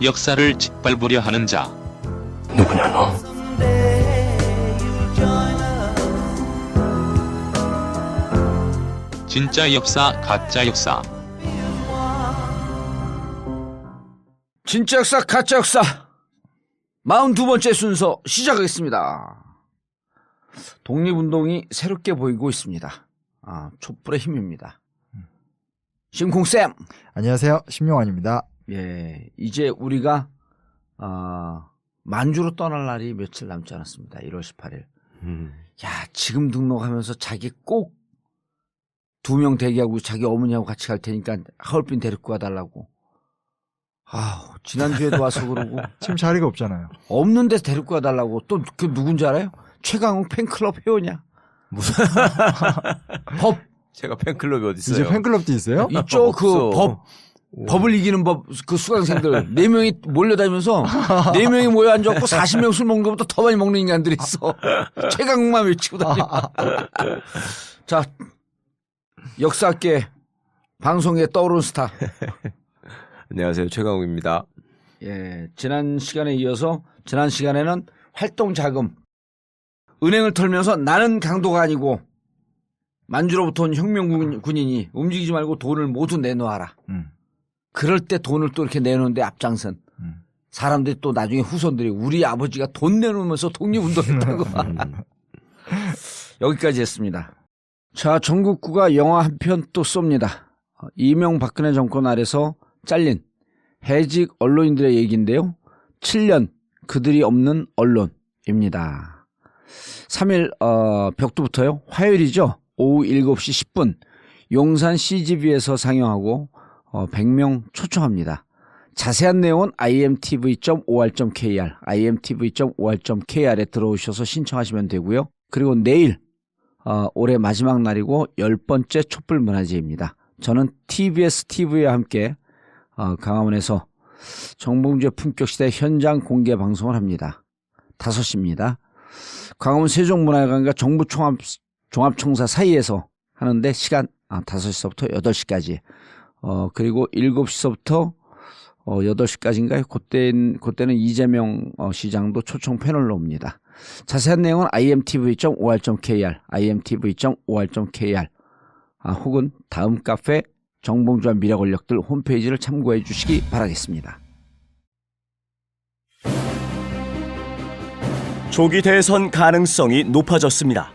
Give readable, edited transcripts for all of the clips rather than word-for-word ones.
역사를 짓밟으려 하는 자. 누구냐 너? 진짜 역사, 가짜 역사. 진짜 역사, 가짜 역사 42번째 순서 시작하겠습니다. 독립운동이 새롭게 보이고 있습니다. 촛불의 힘입니다. 심콩쌤. 안녕하세요. 심용환입니다. 예, 이제 우리가 만주로 떠날 날이 며칠 남지 않았습니다. 1월 18일. 야, 지금 등록하면서 자기 꼭 2명 대기하고 자기 어머니하고 같이 갈 테니까 하얼빈 데리고 가달라고. 지난주에도 와서 그러고. 지금 자리가 없잖아요. 없는 데서 데리고 가달라고. 또 그 누군지 알아요? 최강욱 팬클럽 회원이야. 무슨 법. 제가 팬클럽이 어디 있어요? 이제 팬클럽도 있어요? 있죠. 그 법을 이기는 법, 그 수강생들 4명이 몰려다니면서 4명이 모여 앉아갖고 40명 술 먹는 것보다 더 많이 먹는 인간들이 있어. 최강욱만 외치고 다녀. 자, 역사학계 방송에 떠오른 스타. 안녕하세요. 최강욱입니다. 예, 지난 시간에 이어서 지난 시간에는 활동 자금, 은행을 털면서 나는 강도가 아니고 만주로부터 온 혁명 군인이 움직이지 말고 돈을 모두 내놓아라. 그럴 때 돈을 또 이렇게 내놓는데 앞장선 사람들이 또 나중에 후손들이 우리 아버지가 돈 내놓으면서 독립운동했다고. 여기까지 했습니다. 자, 전국구가 영화 한 편 또 쏩니다. 이명박근혜 정권 아래서 잘린 해직 언론인들의 얘기인데요. 7년 그들이 없는 언론입니다. 3일 벽두부터요. 화요일이죠. 오후 7시 10분 용산 CGV에서 상영하고 100명 초청합니다. 자세한 내용은 imtv.or.kr imtv.or.kr에 들어오셔서 신청하시면 되고요. 그리고 내일 올해 마지막 날이고 10번째 촛불문화제입니다. 저는 TBS TV와 함께 강화문에서 정봉주의 품격시대 현장 공개 방송을 합니다. 5시입니다. 강화문 세종문화회관과 정부 종합청사 사이에서 하는데 시간 5시서부터 8시까지 그리고 7시서부터 8시까지인가요? 그때는 이재명 시장도 초청 패널로 옵니다. 자세한 내용은 imtv.or.kr imtv.or.kr 혹은 다음 카페 정봉주와 미래 권력들 홈페이지를 참고해 주시기 바라겠습니다. 조기 대선 가능성이 높아졌습니다.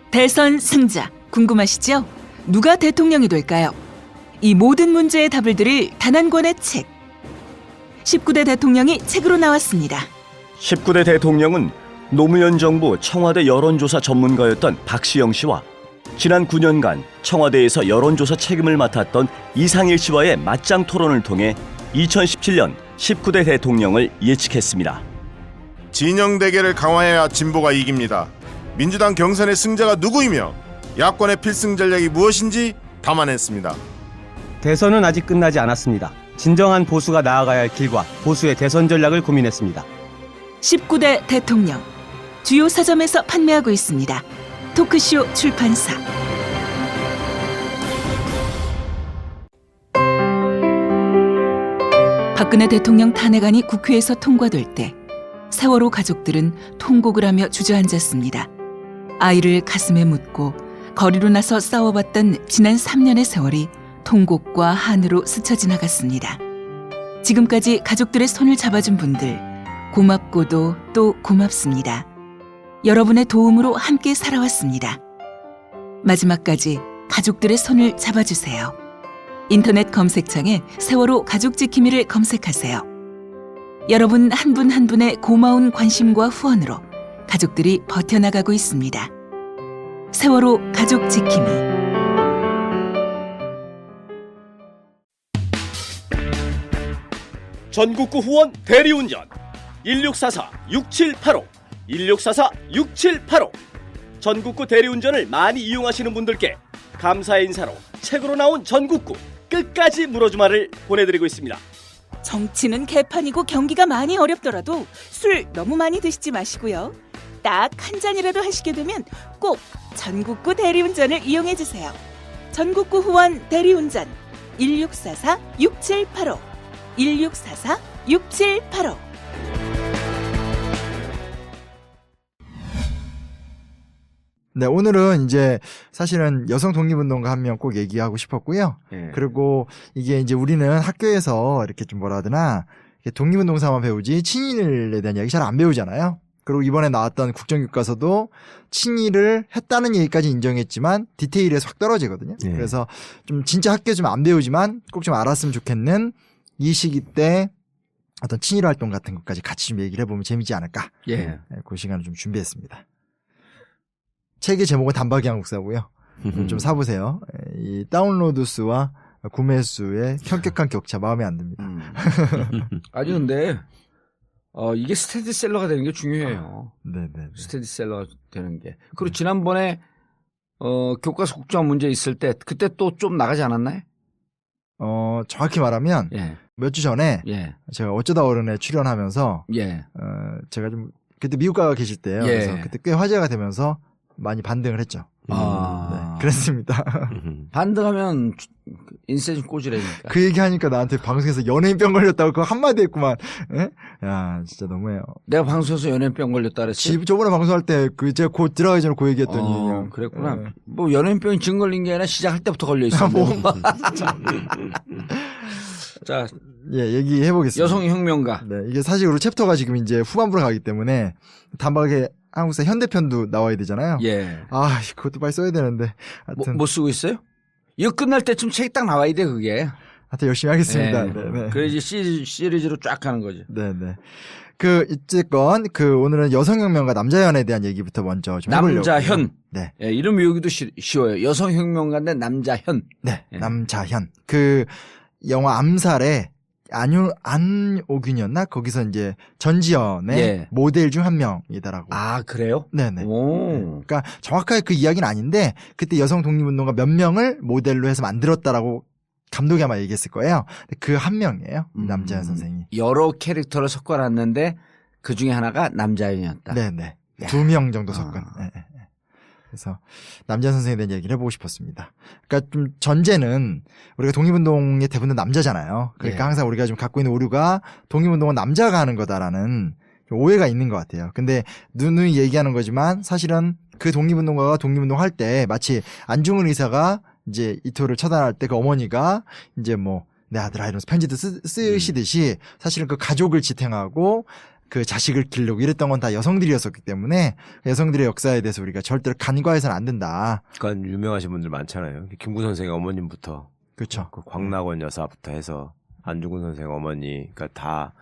대선 승자 궁금하시죠? 누가 대통령이 될까요? 이 모든 문제의 답을 드릴 단 한 권의 책. 19대 대통령이 책으로 나왔습니다. 19대 대통령은 노무현 정부 청와대 여론조사 전문가였던 박시영 씨와 지난 9년간 청와대에서 여론조사 책임을 맡았던 이상일 씨와의 맞짱 토론을 통해 2017년 19대 대통령을 예측했습니다. 진영 대결을 강화해야 진보가 이깁니다. 민주당 경선의 승자가 누구이며 야권의 필승 전략이 무엇인지 담아냈습니다. 대선은 아직 끝나지 않았습니다. 진정한 보수가 나아가야 할 길과 보수의 대선 전략을 고민했습니다. 19대 대통령 주요 서점에서 판매하고 있습니다. 토크쇼 출판사. 박근혜 대통령 탄핵안이 국회에서 통과될 때 세월호 가족들은 통곡을 하며 주저앉았습니다. 아이를 가슴에 묻고 거리로 나서 싸워봤던 지난 3년의 세월이 통곡과 한으로 스쳐 지나갔습니다. 지금까지 가족들의 손을 잡아준 분들 고맙고도 또 고맙습니다. 여러분의 도움으로 함께 살아왔습니다. 마지막까지 가족들의 손을 잡아주세요. 인터넷 검색창에 세월호 가족지킴이를 검색하세요. 여러분 한 분 한 분의 고마운 관심과 후원으로 가족들이 버텨나가고 있습니다. 세월호 가족지킴이. 전국구 후원 대리운전 1644-6785 1644-6785 전국구 대리운전을 많이 이용하시는 분들께 감사의 인사로 책으로 나온 전국구 끝까지 물어주마를 보내드리고 있습니다. 정치는 개판이고 경기가 많이 어렵더라도 술 너무 많이 드시지 마시고요. 딱 한 잔이라도 하시게 되면 꼭 전국구 대리운전을 이용해 주세요. 전국구 후원 대리운전 1644-6785 1644-6785. 네, 오늘은 이제 사실은 여성 독립운동가 한 명 꼭 얘기하고 싶었고요. 예. 그리고 이게 이제 우리는 학교에서 이렇게 좀 뭐라 하더나 독립운동사만 배우지 친일에 대한 이야기 잘 안 배우잖아요. 그리고 이번에 나왔던 국정교과서도 친일을 했다는 얘기까지 인정했지만 디테일에서 확 떨어지거든요. 예. 그래서 좀 진짜 학교 좀 안 배우지만 꼭 좀 알았으면 좋겠는 이 시기 때 어떤 친일 활동 같은 것까지 같이 좀 얘기를 해보면 재미지 않을까. 예. 그 시간을 좀 준비했습니다. 책의 제목은 단박이 한국사고요. 좀 사보세요. 이 다운로드 수와 구매 수의 현격한 격차 마음에 안 듭니다. 아니 근데 이게 스테디셀러가 되는 게 중요해요. 네네. 스테디셀러가 되는 게. 그리고 지난번에 교과서 국정화 문제 있을 때 그때 또 좀 나가지 않았나요? 정확히 말하면 예. 몇 주 전에 예. 제가 어쩌다 어른에 출연하면서 예. 제가 좀 그때 미국 가 계실 때요. 예. 그래서 그때 꽤 화제가 되면서 많이 반등을 했죠. 아. 네, 그랬습니다. 반등하면 인생 꽂으라니까. 그 얘기하니까 나한테 방송에서 연예인병 걸렸다고 그거 한마디 했구만. 예? 야 진짜 너무해요. 내가 방송에서 연예인병 걸렸다 그랬지? 저번에 방송할 때 제가 곧 들어가기 전에 그 얘기했더니 그냥. 그랬구나. 예. 뭐 연예인병이 지금 걸린 게 아니라 시작할 때부터 걸려 있어. 뭐. 자, 예, 얘기해 보겠습니다. 여성혁명가. 네, 이게 사실 우리 챕터가 지금 이제 후반부로 가기 때문에 단박에 한국사 현대편도 나와야 되잖아요. 예. 아, 그것도 빨리 써야 되는데. 하여튼, 뭐 쓰고 있어요? 이거 끝날 때쯤 책이 딱 나와야 돼, 그게. 하여튼 열심히 하겠습니다. 예. 네, 네. 그래야지 시리즈로 쫙 가는 거지. 네, 네. 어쨌건, 오늘은 여성혁명과 남자연에 대한 얘기부터 먼저 좀 해보려고. 남자현. 네. 예, 이름 외우기도 쉬워요. 여성혁명가인데 남자현. 네, 예. 남자현. 영화 암살에 안오균이었나? 거기서 이제 전지현의 예. 모델 중 한 명이다라고. 아, 그래요? 네네. 오. 그러니까 정확하게 그 이야기는 아닌데 그때 여성 독립운동가 몇 명을 모델로 해서 만들었다라고 감독이 아마 얘기했을 거예요. 그 한 명이에요. 남자현 선생이. 여러 캐릭터를 섞어놨는데 그 중에 하나가 남자현이었다. 네네. 야. 2명 정도 섞은. 아. 네, 네. 그래서 남자현 선생에 대한 얘기를 해보고 싶었습니다. 그러니까 좀 전제는 우리가 독립운동의 대부분 다남자잖아요. 그러니까 예. 항상 우리가 좀 갖고 있는 오류가 독립운동은 남자가 하는 거다라는 좀 오해가 있는 것 같아요. 근데 누누이 얘기하는 거지만 사실은 그 독립운동가가 독립운동 할 때 마치 안중근 의사가 이제 이토를 처단할 때 그 어머니가 이제 뭐 내 아들아 이러면서 편지도 쓰시듯이 사실은 그 가족을 지탱하고 그 자식을 기르고 이랬던 건 다 여성들이었었기 때문에 여성들의 역사에 대해서 우리가 절대로 간과해서는 안 된다. 그러니까 유명하신 분들 많잖아요. 김구 선생의 어머님부터 그렇죠. 그 광락원 여사부터 해서 안중근 선생 어머니, 그러니까 다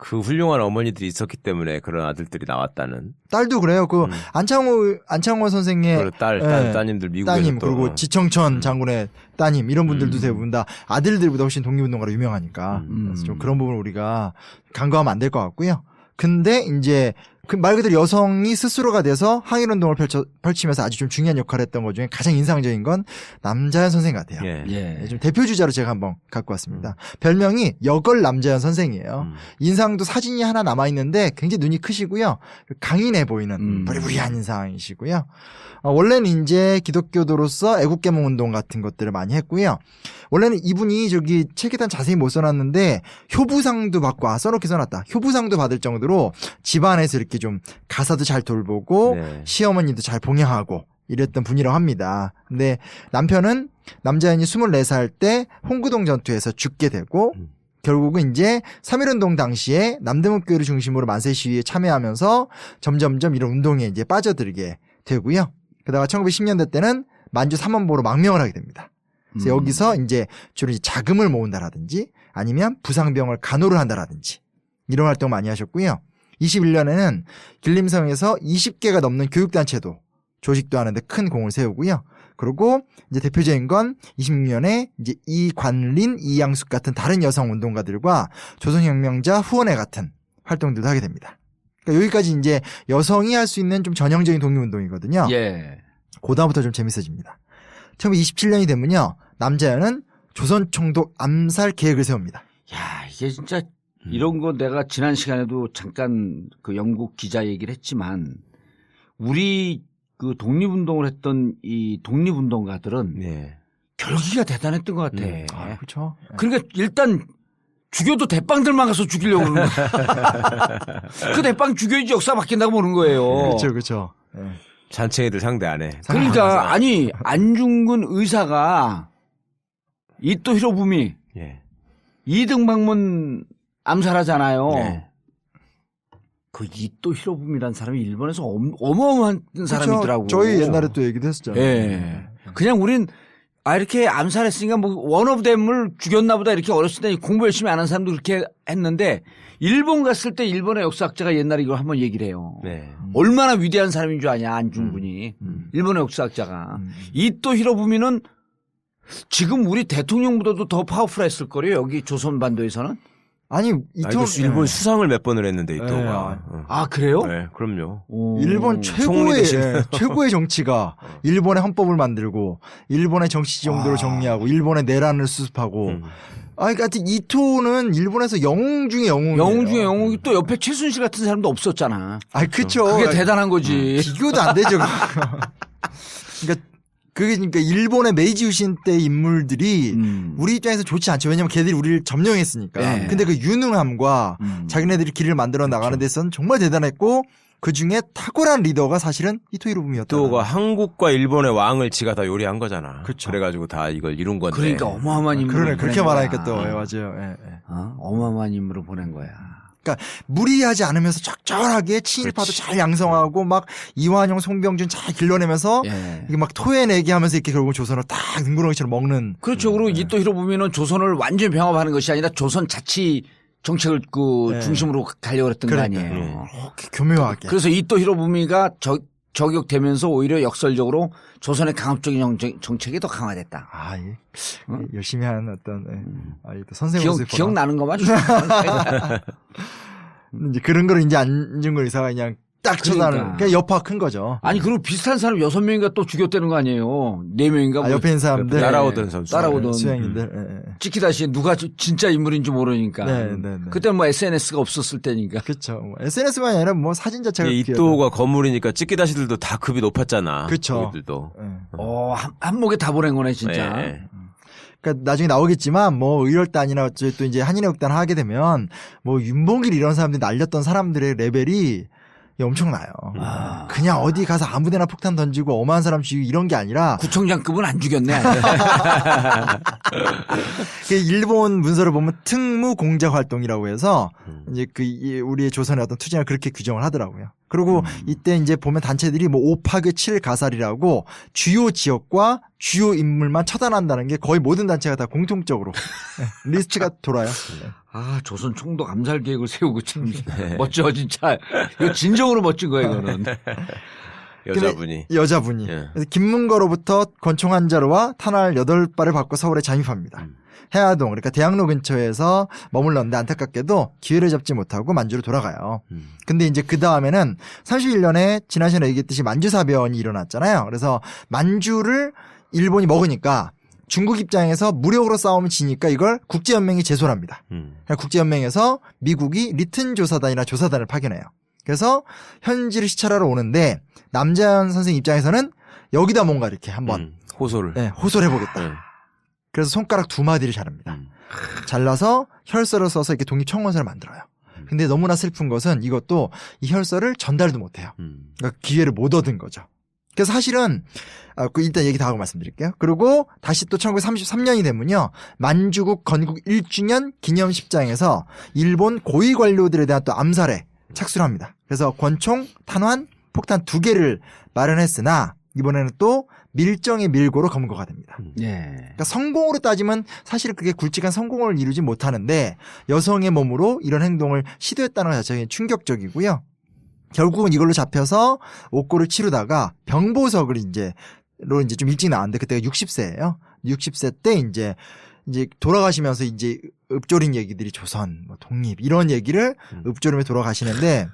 그 훌륭한 어머니들이 있었기 때문에 그런 아들들이 나왔다는. 딸도 그래요. 안창호 선생의 그 따님들 미국에서 따님 또. 그리고 지청천 장군의 따님 이런 분들도 대부분 다 아들들보다 훨씬 독립운동가로 유명하니까 그래서 좀 그런 부분 우리가 간과하면 안 될 것 같고요. 근데 이제 말 그대로 여성이 스스로가 돼서 항일운동을 펼치면서 아주 좀 중요한 역할을 했던 것 중에 가장 인상적인 건 남자현 선생 같아요. 예. 예. 좀 대표 주자로 제가 한번 갖고 왔습니다. 별명이 여걸 남자현 선생이에요. 인상도 사진이 하나 남아있는데 굉장히 눈이 크시고요. 강인해 보이는 부리부리한 인상이시고요. 원래는 이제 기독교도로서 애국개몽 운동 같은 것들을 많이 했고요. 원래는 이분이 책에다 자세히 못 써놨는데 효부상도 받고 써놓긴 써놨다. 효부상도 받을 정도로 집안에서 이렇게 좀 가사도 잘 돌보고 네. 시어머니도 잘 봉양하고 이랬던 분이라고 합니다. 근데 남편은 남자연이 24살 때 홍구동 전투에서 죽게 되고 결국은 이제 3.1운동 당시에 남대문교회를 중심으로 만세 시위에 참여하면서 점점점 이런 운동에 이제 빠져들게 되고요. 그러다가 1910년대 때는 만주 삼원보로 망명을 하게 됩니다. 그래서 여기서 이제 주로 자금을 모은다라든지 아니면 부상병을 간호를 한다라든지 이런 활동 많이 하셨고요. 21년에는 길림성에서 20개가 넘는 교육단체도 조직도 하는데 큰 공을 세우고요. 그리고 이제 대표적인 건 26년에 이제 이관린, 이양숙 같은 다른 여성 운동가들과 조선혁명자 후원회 같은 활동들도 하게 됩니다. 그러니까 여기까지 이제 여성이 할 수 있는 좀 전형적인 독립운동이거든요. 예. 그 다음부터 좀 재밌어집니다. 1927년이 되면요. 남자연은 조선총독 암살 계획을 세웁니다. 야, 이게 진짜 이런 거 내가 지난 시간에도 잠깐 그 영국 기자 얘기를 했지만 우리 그 독립운동을 했던 이 독립운동가들은 네. 결기가 대단했던 것 같아. 아, 그렇죠. 그러니까 일단 죽여도 대빵들만 가서 죽이려고 그러는 거야. 그 대빵 죽여야지 역사 바뀐다고 보는 거예요. 그렇죠, 그렇죠. 예. 잔챙이들 상대 안 해. 그러니까 아니 안중근 의사가 이토 히로부미 예. 이등방문 암살하잖아요. 네. 그 이토 히로부미라는 사람이 일본에서 어마어마한 사람이더라고. 저희 옛날에 또 얘기도 했었잖아요. 예. 그냥 우린 이렇게 암살했으니까 뭐 원오브댐을 죽였나 보다 이렇게 어렸을 때 공부 열심히 안 한 사람도 그렇게 했는데 일본 갔을 때 일본의 역사학자가 옛날에 이걸 한번 얘기를 해요. 네. 얼마나 위대한 사람인 줄 아냐 안중근이. 일본의 역사학자가. 이토 히로부미는 지금 우리 대통령보다도 더 파워풀했을 거래요. 여기 조선반도에서는. 아니, 이토 일본 수상을 몇 번을 했는데 네. 이토가. 아 그래요? 네, 그럼요. 오. 일본 총리 최고의 대신. 최고의 정치가 일본의 헌법을 만들고 일본의 정치 정도를 정리하고 일본의 내란을 수습하고 그러니까 하여튼 이토는 일본에서 영웅 중에 영웅이에요. 영웅 중에 영웅이 또 옆에 최순실 같은 사람도 없었잖아. 그쵸. 그게 대단한 거지. 비교도 안 되죠. 그러니까 일본의 메이지 유신 때 인물들이 우리 입장에서 좋지 않죠. 왜냐면 걔들이 우리를 점령했으니까. 네. 근데 그 유능함과 자기네들이 길을 만들어 나가는 데서는 정말 대단했고 그 중에 탁월한 리더가 사실은 이토 히로부미였다. 이토가 한국과 일본의 왕을 지가 다 요리한 거잖아. 그쵸. 그래가지고 다 이걸 이룬 건데. 그러니까 어마어마한 인물을 그러네. 그렇게 보낸 말하니까 거야. 또 맞아요. 예, 예. 어마어마한 인물을 보낸 거야. 그러니까 무리하지 않으면서 적절하게 친일파도 그렇지. 잘 양성하고 막 이완용, 송병준 잘 길러내면서 예. 이게 막 토해내게 하면서 이렇게 결국 조선을 딱 능구렁이처럼 먹는. 그렇죠. 그리고 이토 히로부미는 조선을 완전히 병합하는 것이 아니라 조선 자치 정책을 그 네. 중심으로 가려고 했던 거 그러니까. 아니에요. 이렇게 교묘하게. 그래서 이토 히로부미가 저격되면서 오히려 역설적으로 조선의 강압적인 정책이 더 강화됐다. 열심히 하는 어떤 또 선생님 모습이 기억나는 거만 이제 그런 걸 이제 안중근 의사가 그냥 딱 쳐다는 그냥 여파가 큰 거죠. 아니 그리고 비슷한 사람 6명인가 또 죽였다는 거 아니에요. 4명인가 뭐 옆에 있는 사람들 따라오던 선수. 따라오던 수행인들. 찍히다시 누가 진짜 인물인지 모르니까. 네. 그때 뭐 SNS가 없었을 때니까. 그렇죠. SNS만 아니라 뭐 사진 자체가 이토가 건물이니까 찍기다시들도 다 급이 높았잖아. 그쵸. 거기들도. 한목에 다 보낸 거네 진짜. 네. 그러니까 나중에 나오겠지만 뭐 의열단이나 또 이제 한인애국단 하게 되면 뭐 윤봉길 이런 사람들이 날렸던 사람들의 레벨이 엄청나요. 그냥 어디 가서 아무데나 폭탄 던지고 어마한 사람 죽이고 이런 게 아니라 구청장급은 안 죽였네. 일본 문서를 보면 특무공작 활동이라고 해서 이제 우리의 조선의 어떤 투쟁을 그렇게 규정을 하더라고요. 그리고 이때 이제 보면 단체들이 뭐 5파괴 7가살이라고 주요 지역과 주요 인물만 처단한다는 게 거의 모든 단체가 다 공통적으로 리스트가 돌아요. 조선 총독 암살 계획을 세우고 참 멋져 진짜. 이거 진정으로 멋진 거예요 이거는. 여자분이. 예. 그래서 김문거로부터 권총 한 자루와 탄알 8발을 받고 서울에 잠입합니다. 해화동 그러니까 대학로 근처에서 머물렀는데 안타깝게도 기회를 잡지 못하고 만주로 돌아가요. 근데 이제 그 다음에는 31년에 지난 시간에 얘기했듯이 만주사변이 일어났잖아요. 그래서 만주를 일본이 먹으니까 중국 입장에서 무력으로 싸우면 지니까 이걸 국제연맹이 제소를 합니다. 국제연맹에서 미국이 리튼 조사단이나 조사단을 파견해요. 그래서 현지를 시찰하러 오는데 남자연 선생 입장에서는 여기다 뭔가 이렇게 한번 호소를 해보겠다. 그래서 손가락 2마디를 자릅니다. 잘라서 혈서를 써서 이렇게 독립청원서를 만들어요. 근데 너무나 슬픈 것은 이것도 이 혈서를 전달도 못해요. 그러니까 기회를 못 얻은 거죠. 그래서 사실은 일단 얘기 다 하고 말씀드릴게요. 그리고 다시 또 1933년이 되면요. 만주국 건국 1주년 기념식장에서 일본 고위 관료들에 대한 또 암살에 착수를 합니다. 그래서 권총, 탄환, 폭탄 2개를 마련했으나 이번에는 또 밀정의 밀고로 검거가 됩니다. 그러니까 성공으로 따지면 사실 그게 굵직한 성공을 이루지 못하는데 여성의 몸으로 이런 행동을 시도했다는 것 자체가 충격적이고요. 결국은 이걸로 잡혀서 옥고를 치르다가 병보석을 이제 좀 일찍 나왔는데 그때가 60세예요. 60세 때 이제 돌아가시면서 이제 읊조린 얘기들이 조선, 뭐 독립 이런 얘기를 읊조리며 돌아가시는데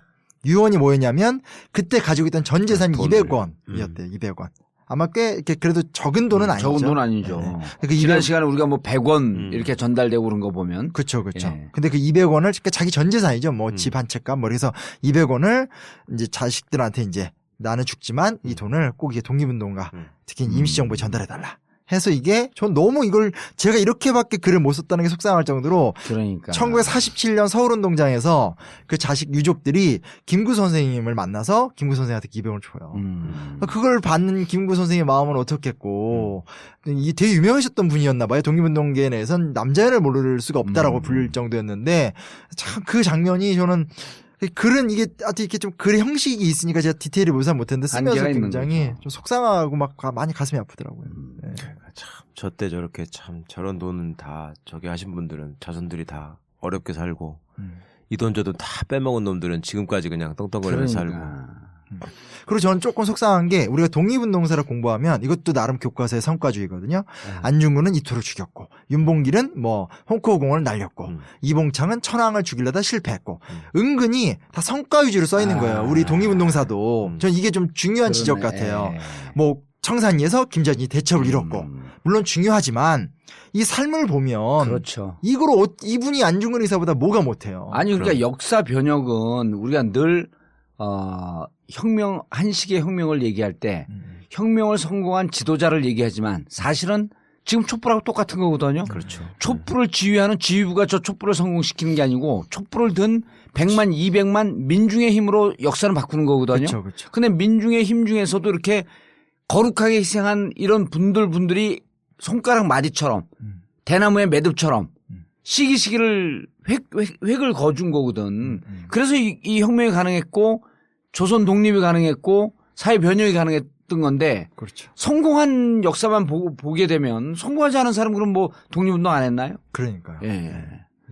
유언이 뭐였냐면 그때 가지고 있던 전 재산이 200원이었대요. 200원. 아마 꽤 그래도 적은 돈은 아니죠. 적은 돈 아니죠. 네. 그러니까 지난 시간에 우리가 뭐 100원 이렇게 전달되고 그런 거 보면. 그렇죠. 예. 근데 그 200원을 자기 전 재산이죠. 뭐 집 한 채 값, 뭐 그래서 200원을 이제 자식들한테 이제 나는 죽지만 이 돈을 꼭 이게 독립운동가 특히 임시정부에 전달해달라 해서 이게 전 너무 이걸 제가 이렇게밖에 글을 못 썼다는 게 속상할 정도로 그러니까 1947년 서울운동장에서 그 자식 유족들이 김구 선생님을 만나서 김구 선생한테 기병을 줘요. 그걸 받는 김구 선생의 마음은 어떻겠고 이 되게 유명하셨던 분이었나 봐요. 독립운동계 내에선 남자연을 모를 수가 없다라고 불릴 정도였는데 참 그 장면이 저는 글은 이게 아직 이렇게 좀 글의 형식이 있으니까 제가 디테일을 묘사 못했는데 쓰면서 한계가 있는 굉장히 거죠. 좀 속상하고 막 많이 가슴이 아프더라고요. 네. 참 저때 저렇게 참 저런 돈은 다 저기 하신 분들은 자손들이 다 어렵게 살고 이 돈 저돈 다 빼먹은 놈들은 지금까지 그냥 떵떵거리면서 살고. 그리고 저는 조금 속상한 게 우리가 독립운동사를 공부하면 이것도 나름 교과서의 성과주의거든요. 안중근은 이토를 죽였고 윤봉길은 뭐 홍코공을 날렸고 이봉창은 천황을 죽이려다 실패했고 은근히 다 성과 위주로 써 있는 거예요. 우리 독립운동사도 전 이게 좀 중요한 지적 같아요. 뭐 청산리에서 김전이 대첩을 이뤘고 물론 중요하지만 이 삶을 보면 그렇죠. 이걸 이분이 안중근 의사보다 뭐가 못해요. 아니 그러니까 역사 변혁은 우리가 늘 혁명 한식의 혁명을 얘기할 때 혁명을 성공한 지도자를 얘기하지만 사실은 지금 촛불하고 똑같은 거거든요. 그렇죠. 촛불을 지휘하는 지휘부가 저 촛불을 성공시키는 게 아니고 촛불을 든 100만, 200만 민중의 힘으로 역사를 바꾸는 거거든요. 그렇죠, 그렇죠. 근데 민중의 힘 중에서도 이렇게 거룩하게 희생한 이런 분들이 손가락 마디처럼 대나무의 매듭처럼 시기를 획을 거준 거거든. 그래서 이 혁명이 가능했고 조선 독립이 가능했고 사회 변혁이 가능했던 건데 그렇죠. 성공한 역사만 보게 되면 성공하지 않은 사람 그럼 뭐 독립운동 안 했나요? 그러니까요. 예.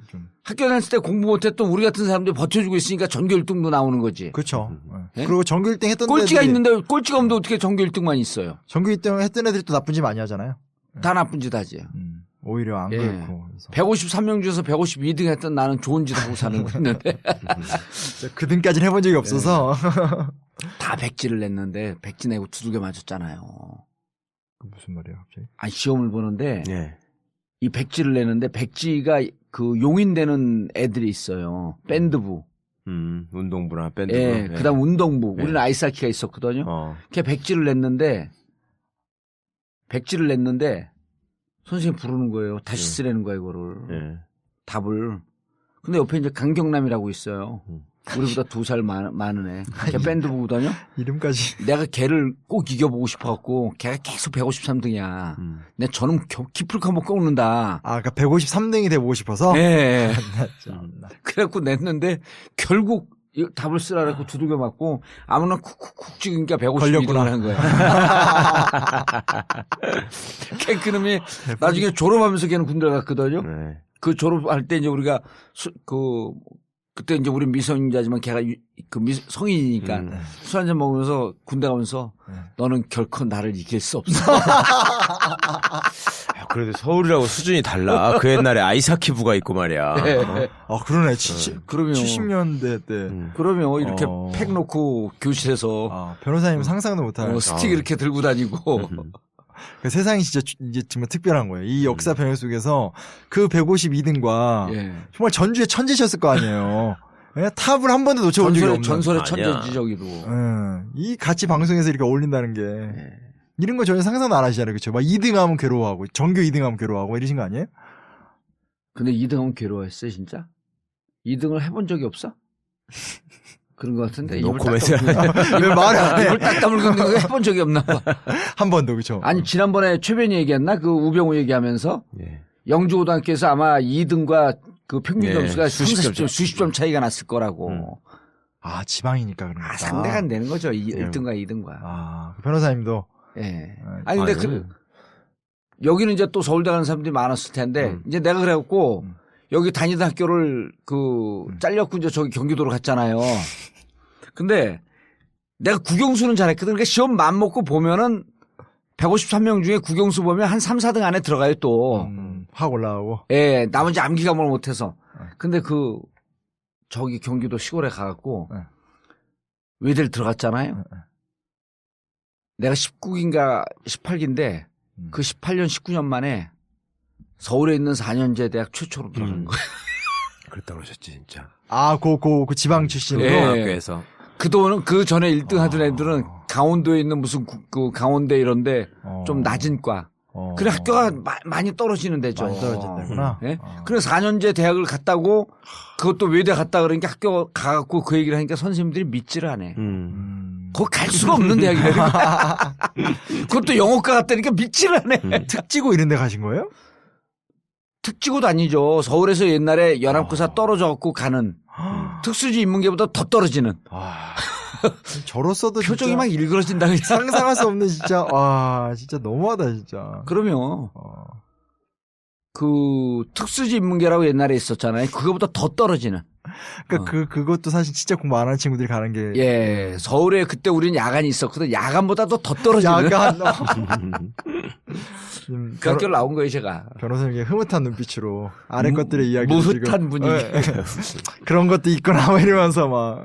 좀. 학교 다닐 때 공부 못했던 우리 같은 사람들이 버텨주고 있으니까 전교 1등도 나오는 거지. 그렇죠. 예? 그리고 전교 1등 했던 꼴찌가 애들이 있는데 꼴찌가 없는데 어떻게 전교 1등만 있어요? 전교 1등 했던 애들이 또 나쁜 짓 많이 하잖아요. 다 나쁜 짓 하지. 오히려 안 예. 그렇고. 그래서. 153명 중에서 152등 했던 나는 좋은 짓 하고 사는 거 있는데 그 등까지는 해본 적이 없어서. 다 백지를 냈는데 백지 내고 두들겨 맞았잖아요. 그 무슨 말이에요, 갑자기? 아니 시험을 보는데 예. 이 백지를 내는데 백지가 그 용인되는 애들이 있어요. 밴드부. 운동부나 밴드부. 예. 그다음 운동부. 예. 우리는 아이스하키가 있었거든요. 걔 백지를 냈는데 선생님 부르는 거예요. 다시 쓰라는 거야 이거를. 예. 답을. 근데 옆에 이제 강경남이라고 있어요. 우리보다 2살 많은 애. 걔 밴드부거든요. 이름까지. 내가 걔를 꼭 이겨보고 싶어갖고 걔가 계속 153등이야. 내가 저놈 키플카 못 꺾는다. 아, 그러니까 153등이 돼보고 싶어서? 네. 참나. 그래갖고 냈는데 결국 이 답을 쓰라 그래갖고 두들겨 맞고 아무나 쿡쿡쿡 찍으니까 152등을 한 거야. 걔 그놈이 나중에 졸업하면서 걔는 군대 갔거든요. 네. 그 졸업할 때 이제 우리가 그때 이제 우리 미성년자지만 걔가 성인이니까 술 한잔 먹으면서 군대 가면서 너는 결코 나를 이길 수 없어. 그래도 서울이라고 수준이 달라. 그 옛날에 아이스하키부가 있고 말이야. 네. 아, 그러네. 그러면 70년대 때. 그러면 이렇게 팩 놓고 교실에서 변호사님 상상도 못할. 스틱 이렇게 들고 다니고. 그 세상이 진짜 이제 정말 특별한 거예요. 이 역사 변혁 속에서 그 152등과 정말 전주의 천재셨을 거 아니에요. 예? 탑을 한 번도 놓쳐본 적이 없는. 전설의 천재지 저기도. 이 같이 방송에서 이렇게 어울린다는 게 이런 거 전혀 상상도 안 하시잖아요. 그렇죠? 막 2등하면 괴로워하고 전교 2등하면 괴로워하고 이러신 거 아니에요? 근데 2등하면 괴로워했어 진짜? 2등을 해본 적이 없어? 그런 것 같은데 노코멘트. 왜 말을 안 해? 입을 딱 다물고 있는 거 해본 적이 없나 봐. 한 번도 그렇죠. 아니 지난번에 최변이 얘기했나? 그 우병우 얘기하면서 예. 영주고등학교에서 아마 2등과 그 평균 예, 점수가 수십 점 차이가 났을 거라고. 아, 지방이니까 그런가. 상대가 안 되는 거죠. 1등과 2등과. 아, 변호사님도. 예. 아니 근데 여기는 이제 또 서울대 가는 사람들이 많았을 텐데 이제 내가 그래갖고 여기 다니던 학교를 잘렸고 이제 저기 경기도로 갔잖아요. 근데 내가 국영수는 잘했거든. 그러니까 시험 맘 먹고 보면은 153명 중에 국영수 보면 한 3, 4등 안에 들어가요 또. 확 올라가고. 예, 나머지 암기 과목을 못해서. 근데 저기 경기도 시골에 가갖고 외대를 들어갔잖아요. 내가 19기인가 18기인데 그 18년, 19년 만에 서울에 있는 4년제 대학 최초로 들어간 거예요. 그랬다고 그러셨지 진짜. 아, 그 지방 출신으로. 예. 학교에서. 그동안 그 전에 1등 하던 애들은 강원도에 있는 무슨 그 강원대 이런데 좀 낮은 과. 그래 학교가 많이 떨어지는 데죠. 많이 떨어진다구나. 예? 그래서 4년제 대학을 갔다고 그것도 외대 갔다 그러니까 학교 가갖고 그 얘기를 하니까 선생님들이 믿지를 않아. 거기 갈 수가 없는 대학이라니까. 그것도 영어과 갔다니까 믿지를 않아. 특지고 이런 데 가신 거예요? 특지고도 아니죠. 서울에서 옛날에 연합고사 떨어져갖고 가는 특수지 인문계보다 더 떨어지는. 저로서도 표정이 진짜 막 일그러진다 그냥. 상상할 수 없는 진짜 와 진짜 너무하다 진짜. 그러면 그 특수지 인문계라고 옛날에 있었잖아요. 그거보다 더 떨어지는. 그러니까 그것도 사실 진짜 공부 안 하는 친구들이 가는 게 예, 서울에 그때 우리는 야간이 있었거든. 야간보다도 더 떨어지는. 야간 그 학교를 나온 거예요, 제가. 변호사님이 흐뭇한 눈빛으로 아래 것들의 이야기를 무흐한 분위기. 그런 것도 있구나 막 이러면서 막.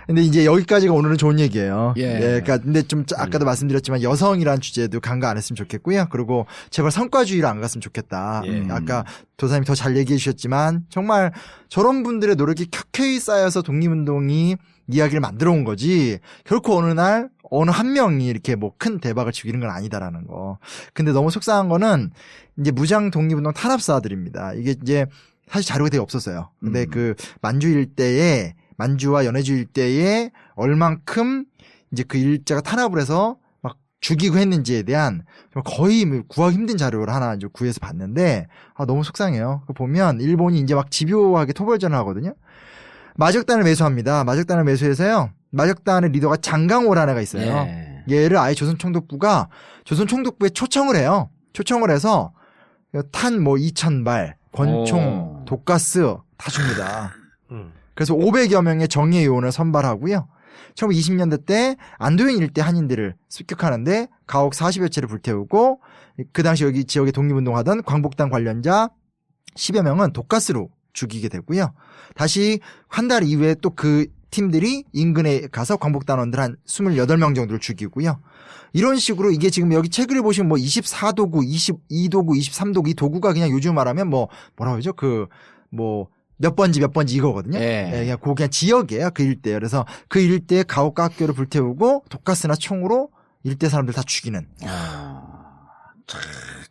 근데 이제 여기까지가 오늘은 좋은 얘기예요. 예. 그러니까 근데 좀 아까도 말씀드렸지만 여성이라는 주제도 간과 안 했으면 좋겠고요. 그리고 제발 성과주의로 안 갔으면 좋겠다. 아까 도사님이 더 잘 얘기해 주셨지만 정말 저런 분들의 노력이 켜켜이 쌓여서 독립운동이 이야기를 만들어 온 거지. 결코 어느 날 어느 한 명이 이렇게 뭐 큰 대박을 치고 이런 건 아니다라는 거. 근데 너무 속상한 거는 이제 무장 독립운동 탄압사들입니다. 이게 이제 사실 자료가 되게 없었어요. 근데 그 만주 일대에 만주와 연해주 일대에 얼만큼 이제 그 일제가 탄압을 해서 막 죽이고 했는지에 대한 거의 구하기 힘든 자료를 하나 이제 구해서 봤는데 너무 속상해요. 그 보면 일본이 이제 막 집요하게 토벌전을 하거든요. 마적단을 매수합니다. 마적단을 매수해서요. 마적단의 리더가 장강호라는 애가 있어요. 예. 얘를 아예 조선총독부가 조선총독부에 초청을 해요. 초청을 해서 탄 뭐 2,000발, 권총, 독가스 다 줍니다. 그래서 500여 명의 정예 요원을 선발하고요. 1920년대 때 안도현 일대 한인들을 습격하는데 가옥 40여 채를 불태우고 그 당시 여기 지역에 독립운동하던 광복당 관련자 10여 명은 독가스로 죽이게 되고요. 다시 한 달 이후에 또 그 팀들이 인근에 가서 광복단원들 한 28명 정도를 죽이고요. 이런 식으로 이게 지금 여기 책을 보시면 뭐 24도구, 22도구, 23도구 이 도구가 그냥 요즘 말하면 뭐 뭐라고 하죠? 그 뭐 몇 번지 이거거든요. 예. 그냥 지역이에요. 그 일대에. 그래서 그 일대에 가옥과 학교를 불태우고 독가스나 총으로 일대 사람들 다 죽이는.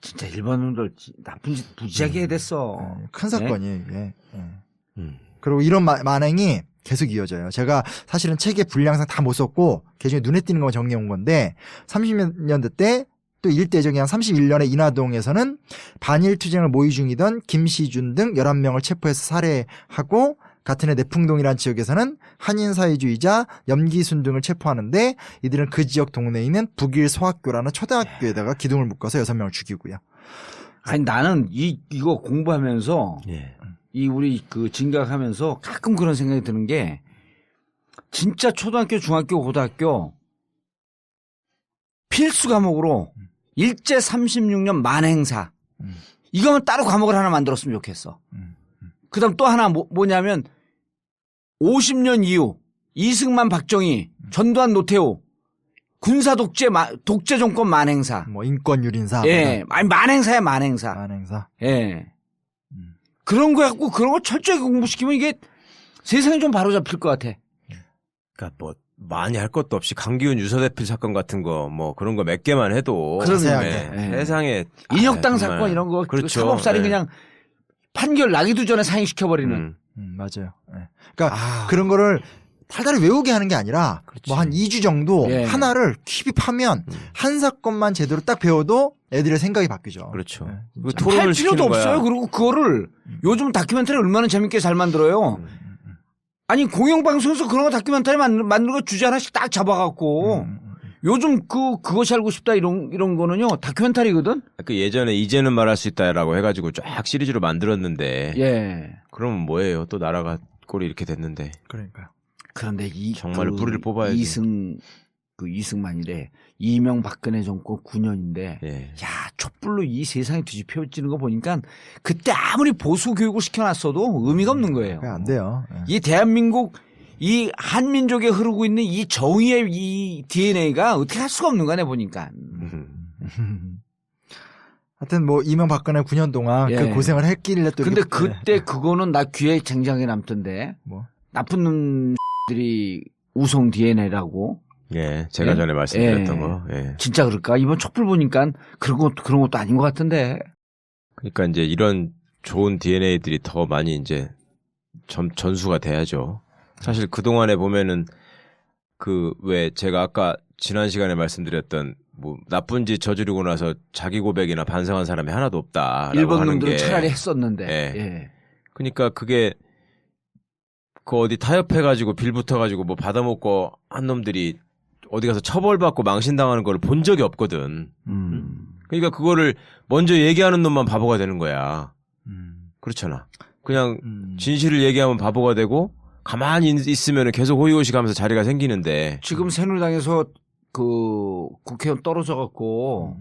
진짜 일본놈들 나쁜 짓 무지하게 해야 됐어. 큰 사건이에요, 이게. 그리고 이런 만행이 계속 이어져요. 제가 사실은 책의 분량상 다 못 썼고, 개중에 눈에 띄는 것만 정리해 온 건데, 30년대 때, 또 일대적인 한 31년에 인하동에서는 반일 투쟁을 모의 중이던 김시준 등 11명을 체포해서 살해하고, 같은 해 내풍동이라는 지역에서는 한인 사회주의자 염기순 등을 체포하는데, 이들은 그 지역 동네에 있는 북일 소학교라는 초등학교에다가 기둥을 묶어서 6명을 죽이고요. 아니 나는 이거 공부하면서 이 우리 그 진각하면서 가끔 그런 생각이 드는 게 진짜 초등학교, 중학교, 고등학교 필수 과목으로 일제 36년 만행사 이거만 따로 과목을 하나 만들었으면 좋겠어. 그다음 또 하나 뭐냐면 50년 이후 이승만, 박정희, 전두환, 노태우 군사 독재 정권 만행사. 뭐 인권 유린사. 예, 아니 만행사야 만행사. 만행사. 예. 그런 거 갖고 그런 거 철저하게 공부시키면 이게 세상이 좀 바로 잡힐 것 같아. 그러니까 뭐 많이 할 것도 없이 강기훈 유서대필 사건 같은 거 뭐 그런 거 몇 개만 해도 자세하게. 세상에 인혁당 정말. 사건 이런 거 그렇죠. 사법살인 그냥 판결 나기도 전에 상행시켜버리는. 맞아요. 네. 그러니까 그런 거를 달달이 외우게 하는 게 아니라 뭐 한 2주 정도 하나를 깊이 파면 한 사건만 제대로 딱 배워도 애들의 생각이 바뀌죠. 그렇죠. 네, 할 필요도 없어요. 그리고 그거를 요즘 다큐멘터리 얼마나 재밌게 잘 만들어요. 아니 공영방송에서 그런 거 다큐멘터리 만드는 거 주제 하나씩 딱 잡아갖고 요즘 그것이 알고 싶다 이런 거는요 다큐멘터리거든. 그 예전에 이제는 말할 수 있다라고 해가지고 쫙 시리즈로 만들었는데 그러면 뭐예요? 또 나라가 꼴이 이렇게 됐는데. 그러니까요. 그런데 정말 뿌리를 뽑아야지. 이승만이래. 이명박근혜 정권 9년인데 야 촛불로 이 세상이 뒤집혀지는 거 보니까 그때 아무리 보수 교육을 시켜놨어도 의미가 없는 거예요. 안 돼요. 이 대한민국 이 한민족에 흐르고 있는 이 정의의 이 DNA가 어떻게 할 수가 없는 거네 보니까. 하여튼 뭐 이명박근혜 9년 동안 그 고생을 했길래 또. 근데 그때 그거는 나 귀에 쟁쟁하게 남던데. 뭐? 나쁜 놈 들이 우성 DNA라고. 예, 제가 예? 전에 말씀드렸던 예. 거. 예. 진짜 그럴까? 이번 촛불 보니까 그런 것도 아닌 것 같은데. 그러니까 이제 이런 좋은 DNA들이 더 많이 이제 전수가 돼야죠. 사실 그 동안에 보면은 그 왜 제가 아까 지난 시간에 말씀드렸던 뭐 나쁜 짓 저지르고 나서 자기 고백이나 반성한 사람이 하나도 없다. 일본 놈들은 차라리 했었는데. 예. 예. 그러니까 그게 그 어디 타협해가지고 빌붙어가지고 뭐 받아먹고 한 놈들이 어디 가서 처벌받고 망신당하는 걸 본 적이 없거든. 그러니까 그거를 먼저 얘기하는 놈만 바보가 되는 거야. 그렇잖아. 그냥 진실을 얘기하면 바보가 되고 가만히 있으면 계속 호의호식하면서 자리가 생기는데 지금 새누리당에서 그 국회의원 떨어져갖고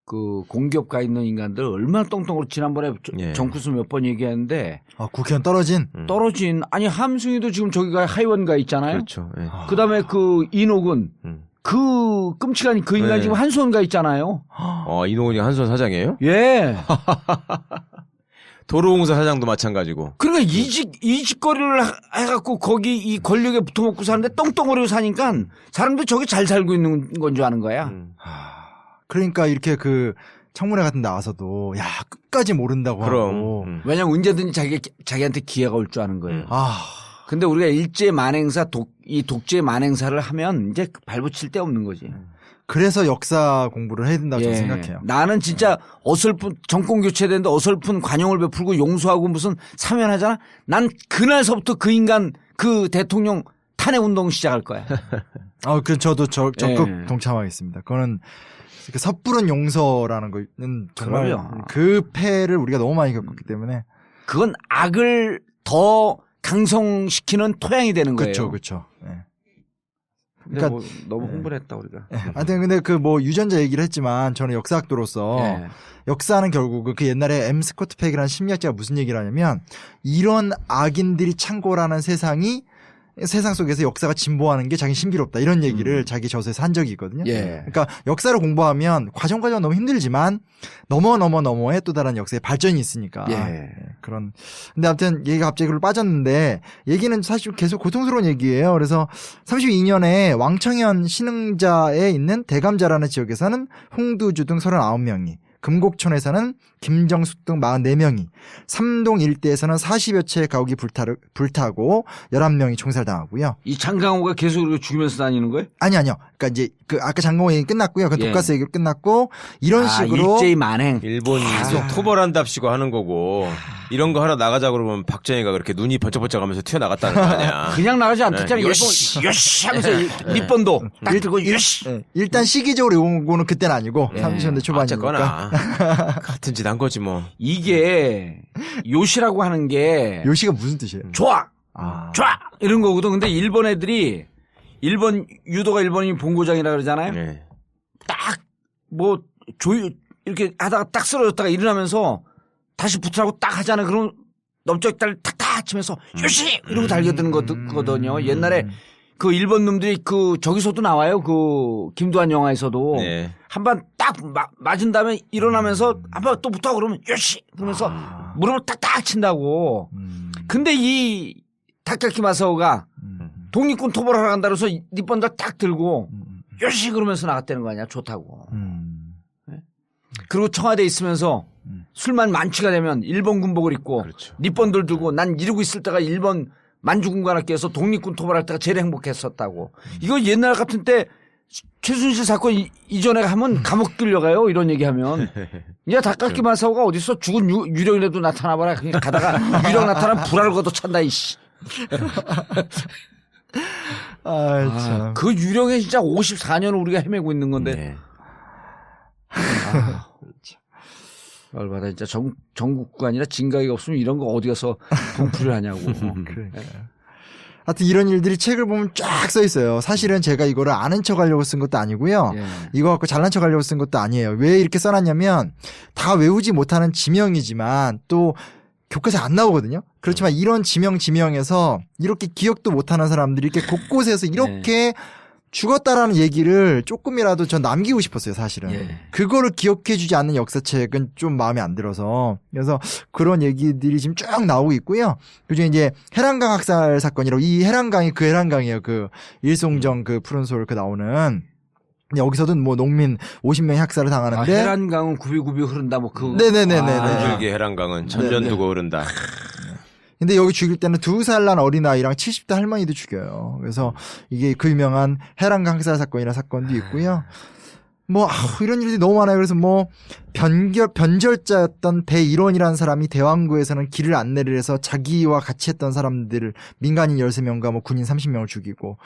그 공기업 가 있는 인간들 얼마나 똥똥으로 지난번에 예. 정쿠스 몇 번 얘기했는데 아, 국회의원 떨어진. 떨어진 아니 함승희도 지금 저기가 하의원 가 있잖아요. 그렇죠. 예. 그다음에 그 이노근 그 끔찍한 그 인간 네. 지금 한수원 가 있잖아요. 이노근이 한수원 사장이에요? 예. 도로공사 사장도 마찬가지고. 그러니까 이직거리를 해갖고 거기 이 권력에 붙어먹고 사는데 똥똥거리고 사니까 사람들이 저기 잘 살고 있는 건 줄 아는 거야. 그러니까 이렇게 그 청문회 같은 데 나와서도 야 끝까지 모른다고 하고. 그럼. 왜냐면 언제든지 자기한테 기회가 올 줄 아는 거예요. 아 근데 우리가 일제 만행사 이 독재 만행사를 하면 이제 발붙일 데 없는 거지. 그래서 역사 공부를 해야 된다고 저는 생각해요. 나는 진짜 어설픈 정권 교체되는데 어설픈 관용을 베풀고 용서하고 무슨 사면하잖아. 난 그날서부터 그 인간 그 대통령 탄핵 운동 시작할 거야. 그 저도 적극 예. 동참하겠습니다. 그거는 그 섣부른 용서라는 거는 정말 그럼요. 그 패를 우리가 너무 많이 겪었기 때문에. 그건 악을 더 강성시키는 토양이 되는 거예요. 그렇죠, 그렇죠. 예. 그러니까 그러니까- 너무 홍보를 했다 우리가. 하여튼 근데 그 뭐 유전자 얘기를 했지만 저는 역사학도로서 예. 역사는 결국 그 옛날에 M 스코트 팩이라는 심리학자가 무슨 얘기를 하냐면 이런 악인들이 창고라는 세상 속에서 역사가 진보하는 게 자기 신비롭다 이런 얘기를 자기 저서에서 한 적이 있거든요. 예. 그러니까 역사를 공부하면 과정 너무 힘들지만 넘어에 또 다른 역사의 발전이 있으니까 예. 그런. 근데 아무튼 얘기가 갑자기 그걸로 빠졌는데 얘기는 사실 계속 고통스러운 얘기예요. 그래서 32년에 왕청현 신흥자에 있는 대감자라는 지역에서는 홍두주 등 39명이, 금곡촌에서는 김정숙 등 44명이, 삼동 일대에서는 40여 채의 가옥이 불타고 11명이 총살당하고요. 이 장강호가 계속 이렇게 죽이면서 다니는 거예요? 아니요. 그러니까 이제 그 아까 장강호 얘기 끝났고요. 그 예. 독가스 얘기 끝났고 이런 식으로 일제히 만행. 일본이 계속 토벌한답시고 하는 거고 이런 거 하러 나가자 그러면 박정희가 그렇게 눈이 번쩍번쩍하면서 튀어나갔다는 거 아니야. 그냥 나가지 않겠잖아. 네. 요시 하면서 밑번도 딱 들고 요시. 예, 일단 시기적으로 요거는 그때는 아니고 예. 30년대 초반이니까. 어쨌거나 같은 짓 한 거지 뭐. 이게 요시라고 하는 게 요시가 무슨 뜻이에요? 좋아. 아. 좋아 이런 거거든. 근데 일본 애들이 유도가 일본이 본고장이라 그러잖아요. 네. 딱 뭐 이렇게 하다가 딱 쓰러졌다가 일어나면서 다시 붙으라고 딱 하잖아요. 그럼 넓적다리 탁탁 치면서 요시 이러고 달려드는 거거든요. 옛날에 그 일본 놈들이 그 저기서도 나와요. 그 김두한 영화에서도 네. 한 번 딱 맞은 다음에 일어나면서 한 번 또 붙어 그러면 요시 그러면서 무릎을 딱딱 친다고. 근데 이 타케키 마사오가 독립군 토벌하러 간다 그래서 니번다 딱 들고 요시 그러면서 나갔다는 거 아니야. 좋다고. 네? 그리고 청와대에 있으면서 술만 만취가 되면 일본 군복을 입고 그렇죠. 니번들 들고 난 이러고 있을 때가 일본 만주군관학교에서 독립군 토벌할 때가 제일 행복했었다고. 이거 옛날 같은 때 최순실 사건 이전에 하면 감옥 끌려가요. 이런 얘기하면. 이제 다카키 마사오가 어디서 죽은 유령이라도 나타나봐라. 그냥 가다가 유령 나타나면 불알 걷어 찬다 이씨. 참. 그 유령에 진짜 54년을 우리가 헤매고 있는 건데. 네. 열받아 진짜 전국구가 아니라 진각이 없으면 이런 거 어디 가서 분풀이를 하냐고. 그러니까요. 하여튼 이런 일들이 책을 보면 쫙 써 있어요. 사실은 제가 이거를 아는 척 하려고 쓴 것도 아니고요. 예. 이거 갖고 잘난 척 하려고 쓴 것도 아니에요. 왜 이렇게 써놨냐면 다 외우지 못하는 지명이지만 또 교과서에 안 나오거든요. 그렇지만 이런 지명에서 이렇게 기억도 못하는 사람들이 이렇게 곳곳에서 이렇게 죽었다라는 얘기를 조금이라도 전 남기고 싶었어요, 사실은. 예. 그거를 기억해주지 않는 역사책은 좀 마음에 안 들어서. 그래서 그런 얘기들이 지금 쭉 나오고 있고요. 그중에 이제 해란강 학살 사건이라고, 이 해란강이 그 해란강이에요. 그 일송정 그 푸른솔 그 나오는. 여기서도 뭐 농민 50명이 학살을 당하는데. 해란강은 굽이굽이 흐른다, 뭐 그. 네네네네. 한줄기 해란강은 천년 네, 네. 두고 흐른다. 근데 여기 죽일 때는 2살 난 어린아이랑 70대 할머니도 죽여요. 그래서 이게 그 유명한 해란강 학살 사건이라는 사건도 있고요. 뭐 이런 일들이 너무 많아요. 그래서 뭐 변절자였던 배일원이라는 사람이 대왕구에서는 길을 안내를 해서 자기와 같이 했던 사람들을 민간인 13명과 뭐 군인 30명을 죽이고,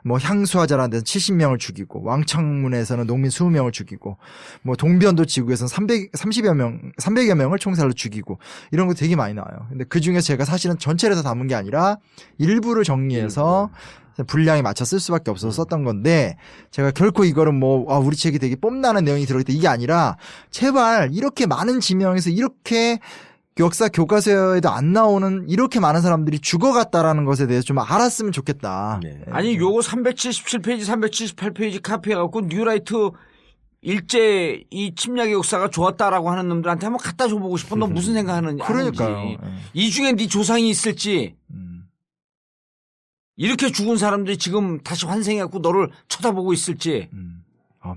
뭐 향수화자라는 데서 70명을 죽이고, 왕창문에서는 농민 20명을 죽이고, 뭐 동변도 지구에서는 300여 명을 총살로 죽이고, 이런 거 되게 많이 나와요. 근데 그 중에서 제가 사실은 전체를 다 담은 게 아니라 일부를 정리해서 분량에 맞춰 쓸 수밖에 없어서 썼던 건데, 제가 결코 이거는 뭐 우리 책이 되게 뽐나는 내용이 들어있다 이게 아니라, 제발 이렇게 많은 지명에서 이렇게 역사 교과서에도 안 나오는 이렇게 많은 사람들이 죽어갔다라는 것에 대해서 좀 알았으면 좋겠다. 네. 아니, 요거 377페이지, 378페이지 카피해갖고 뉴라이트 일제 이 침략의 역사가 좋았다라고 하는 놈들한테 한번 갖다 줘보고 싶어. 너 무슨 생각하는지. 그러니까요. 아는지. 이 중에 네 조상이 있을지. 이렇게 죽은 사람들이 지금 다시 환생해갖고 너를 쳐다보고 있을지.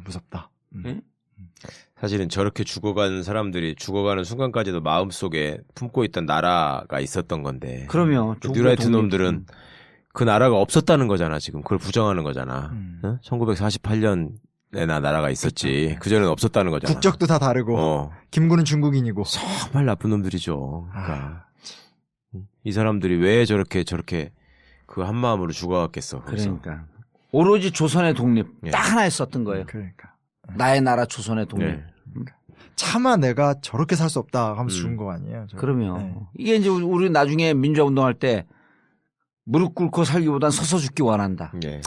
무섭다. 예? 사실은 저렇게 죽어간 사람들이 죽어가는 순간까지도 마음속에 품고 있던 나라가 있었던 건데. 그러면 뉴라이트 놈들은 그 나라가 없었다는 거잖아. 지금 그걸 부정하는 거잖아. 1948년에나 나라가 있었지. 그전에는 없었다는 거잖아. 국적도 다 다르고 김구는 중국인이고. 정말 나쁜 놈들이죠. 그러니까 이 사람들이 왜 저렇게 그 한 마음으로 죽어갔겠어. 그러니까 오로지 조선의 독립 예. 딱 하나에 썼던 거예요. 그러니까 나의 나라 조선의 독립. 네. 차마 내가 저렇게 살 수 없다 하면서 죽은 거 아니에요. 그러면 네. 이게 이제 우리 나중에 민주화 운동할 때 무릎 꿇고 살기보단 서서 죽기 원한다. 예.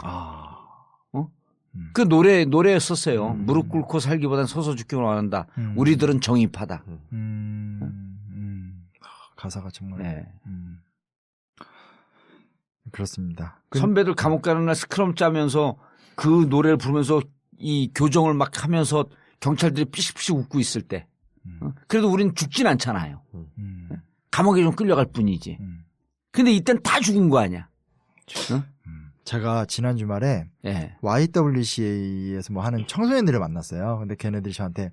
그 노래였었어요. 무릎 꿇고 살기보단 서서 죽기 원한다. 우리들은 정의파다. 가사가 정말. 네. 그렇습니다. 선배들 감옥 가는 날 스크럼 짜면서 그 노래를 부르면서 이 교정을 막 하면서 경찰들이 삐식삐식 웃고 있을 때. 그래도 우린 죽진 않잖아요. 감옥에 좀 끌려갈 뿐이지. 근데 이땐 다 죽은 거 아니야. 제가 지난 주말에 예. YWCA에서 뭐 하는 청소년들을 만났어요. 근데 걔네들이 저한테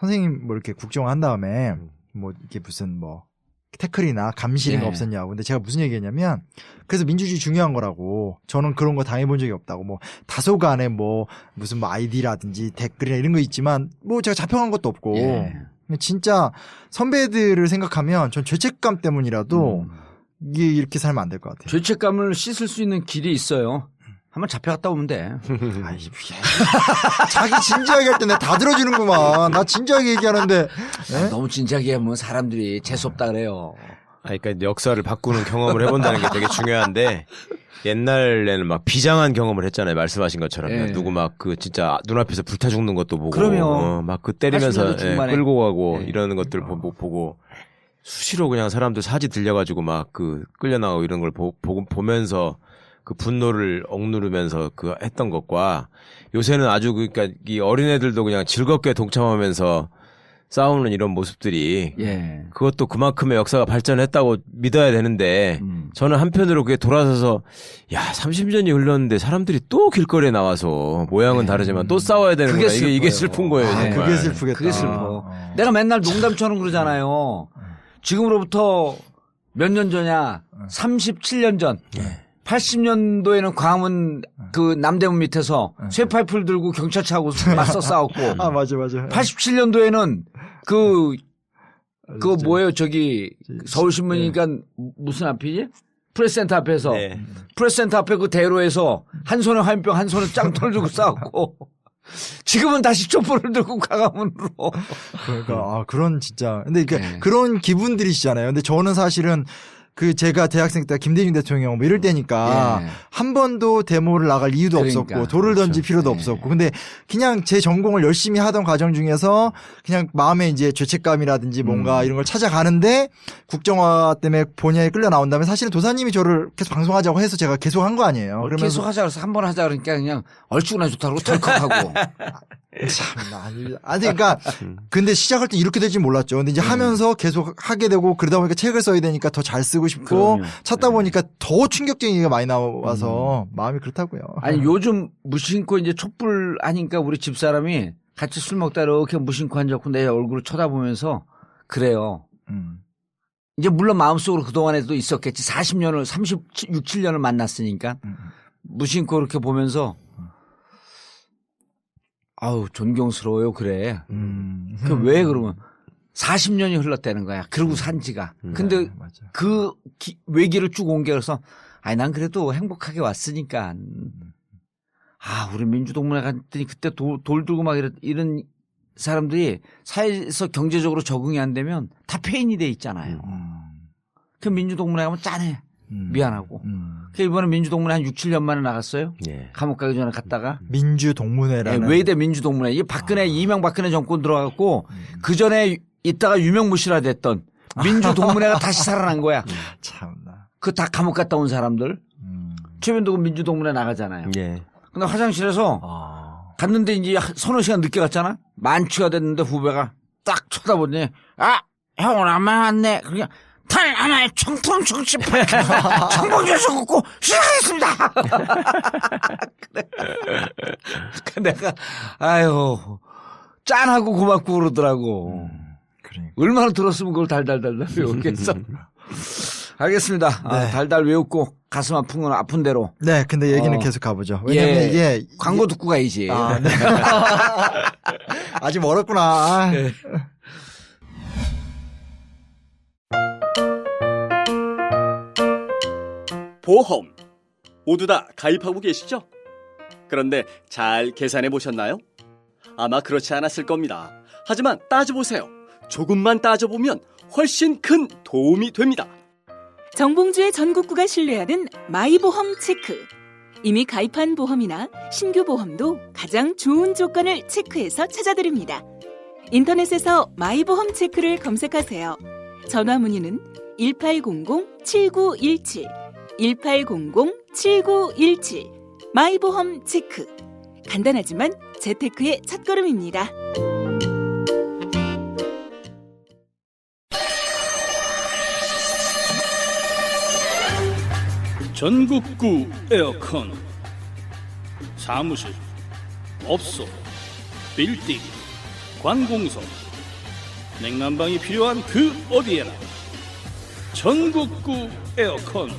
선생님 뭐 이렇게 국정한 다음에 뭐 이게 무슨 뭐 태클이나 감시 이런 거 예. 없었냐고. 근데 제가 무슨 얘기했냐면, 그래서 민주주의 중요한 거라고. 저는 그런 거 당해본 적이 없다고. 뭐 다소간에 뭐 무슨 뭐 아이디라든지 댓글이나 이런 거 있지만 뭐 제가 잡혀간 것도 없고. 예. 진짜 선배들을 생각하면 전 죄책감 때문이라도 이게 이렇게 살면 안 될 것 같아요. 죄책감을 씻을 수 있는 길이 있어요. 한번 잡혀갔다 오면 돼. 아이, 자기 진지하게 할 때 내가 다 들어주는구만. 나 진지하게 얘기하는데. 네? 너무 진지하게 하면 사람들이 재수없다 그래요. 그러니까 역사를 바꾸는 경험을 해본다는 게 되게 중요한데, 옛날에는 막 비장한 경험을 했잖아요. 말씀하신 것처럼. 예. 누구 막 그 진짜 눈앞에서 불타 죽는 것도 보고. 그러면. 막 그 때리면서 80년대 중반에. 끌고 가고 예. 이러는 것들 보고 수시로 그냥 사람들 사지 들려가지고 막 그 끌려나가고 이런 걸 보면서 그 분노를 억누르면서 그 했던 것과 요새는 아주 그러니까 이 어린애들도 그냥 즐겁게 동참하면서 싸우는 이런 모습들이 예. 그것도 그만큼의 역사가 발전했다고 믿어야 되는데 저는 한편으로 그게 돌아서서 30년이 흘렀는데 사람들이 또 길거리에 나와서 모양은 다르지만 또 싸워야 되는구나. 이게 슬픈 거예요. 아, 정말. 그게 슬프겠다. 그게 슬퍼. 내가 맨날 농담처럼 그러잖아요. 지금으로부터 몇 년 전이야? 37년 전. 80년도에는 광화문 그 남대문 밑에서 쇠파이프를 들고 경찰차하고 맞서 싸웠고. 아, 맞아. 87년도에는 그 뭐예요? 저기 서울신문이니까 무슨 앞이지? 프레스센터 앞에서. 네. 프레스센터 앞에 그 대로에서 한 손에 화염병 한 손에 짱돌 들고 싸웠고. 지금은 다시 촛불을 들고 광화문으로. 그러니까 그런 진짜. 근데 네. 그런 기분들이시잖아요. 근데 저는 사실은 그 제가 대학생 때 김대중 대통령 뭐 이럴 때니까 예. 한 번도 데모를 나갈 이유도 그러니까. 없었고 돌을 던질 필요도 예. 없었고 근데 그냥 제 전공을 열심히 하던 과정 중에서 그냥 마음에 이제 죄책감이라든지 뭔가 이런 걸 찾아가는데 국정화 때문에 본야에 끌려 나온 다음에 사실은 도사님이 저를 계속 방송하자고 해서 제가 계속 한 거 아니에요. 계속 하자 그래서 한 번 하자 그러니까 그냥 얼추구나 좋다고 덜컥하고. 참나 아니 그러니까 근데 시작할 때 이렇게 될지 몰랐죠. 근데 이제 하면서 계속 하게 되고 그러다 보니까 책을 써야 되니까 더 잘 쓰고 싶고 그럼요. 찾다 보니까 더 충격적인 얘기가 많이 나와서 마음이 그렇다고요. 아니 요즘 무심코 이제 촛불 하니까 우리 집사람이 같이 술 먹다 이렇게 무심코 앉았고 내 얼굴을 쳐다보면서 그래요. 이제 물론 마음속으로 그동안에도 있었겠지. 40년을 36, 7년을 만났으니까 무심코 이렇게 보면서 아우 존경스러워요 그래. 그 왜 그러면 40년이 흘렀다는 거야. 그러고 산 지가. 근데 맞아. 그 외기를 쭉 온 게 그래서 아니 난 그래도 행복하게 왔으니까. 아 우리 민주동문회 갔더니 그때 돌 들고 막 이런 사람들이 사회에서 경제적으로 적응이 안 되면 다 폐인이 돼 있잖아요. 그 민주동문회 가면 짠해. 미안하고. 그 이번에 민주동문회 한 6, 7년 만에 나갔어요. 예. 감옥 가기 전에 갔다가. 민주동문회라는 외대 민주동문회. 이게 박근혜, 이명박근혜 정권 들어갔고 그 전에 있다가 유명무실화 됐던 민주동문회가 다시 살아난 거야. 참나. 그 다 감옥 갔다 온 사람들. 최변도 그 민주동문회 나가잖아요. 예. 근데 화장실에서 갔는데 이제 서너 시간 늦게 갔잖아. 만취가 됐는데 후배가 딱 쳐다보더니 형은 안 만왔네. 그냥 탄 하나에 청통 청집해 청봉지에서 긋고 시작하겠습니다. 그래. 내가 아유 짠하고 고맙고 그러더라고. 그러니까. 얼마나 들었으면 그걸 달달달달 외웠겠어. 알겠습니다. 네. 달달 외웠고 가슴 아픈 건 아픈 대로. 네, 근데 얘기는 계속 가보죠. 왜냐면 예. 이게 광고 듣고 가야지. 네. 아직 멀었구나. 아. 네. 보험 모두 다 가입하고 계시죠? 그런데 잘 계산해 보셨나요? 아마 그렇지 않았을 겁니다. 하지만 따져보세요. 조금만 따져보면 훨씬 큰 도움이 됩니다. 정봉주의 전국구가 신뢰하는 마이보험 체크. 이미 가입한 보험이나 신규 보험도 가장 좋은 조건을 체크해서 찾아드립니다. 인터넷에서 마이보험 체크를 검색하세요. 전화 문의는 1800-7917, 1800-7917. 마이보험 체크. 간단하지만 재테크의 첫걸음입니다. 전국구 에어컨. 사무실, 업소, 빌딩, 관공서, 냉난방이 필요한 그 어디에나 전국구 에어컨.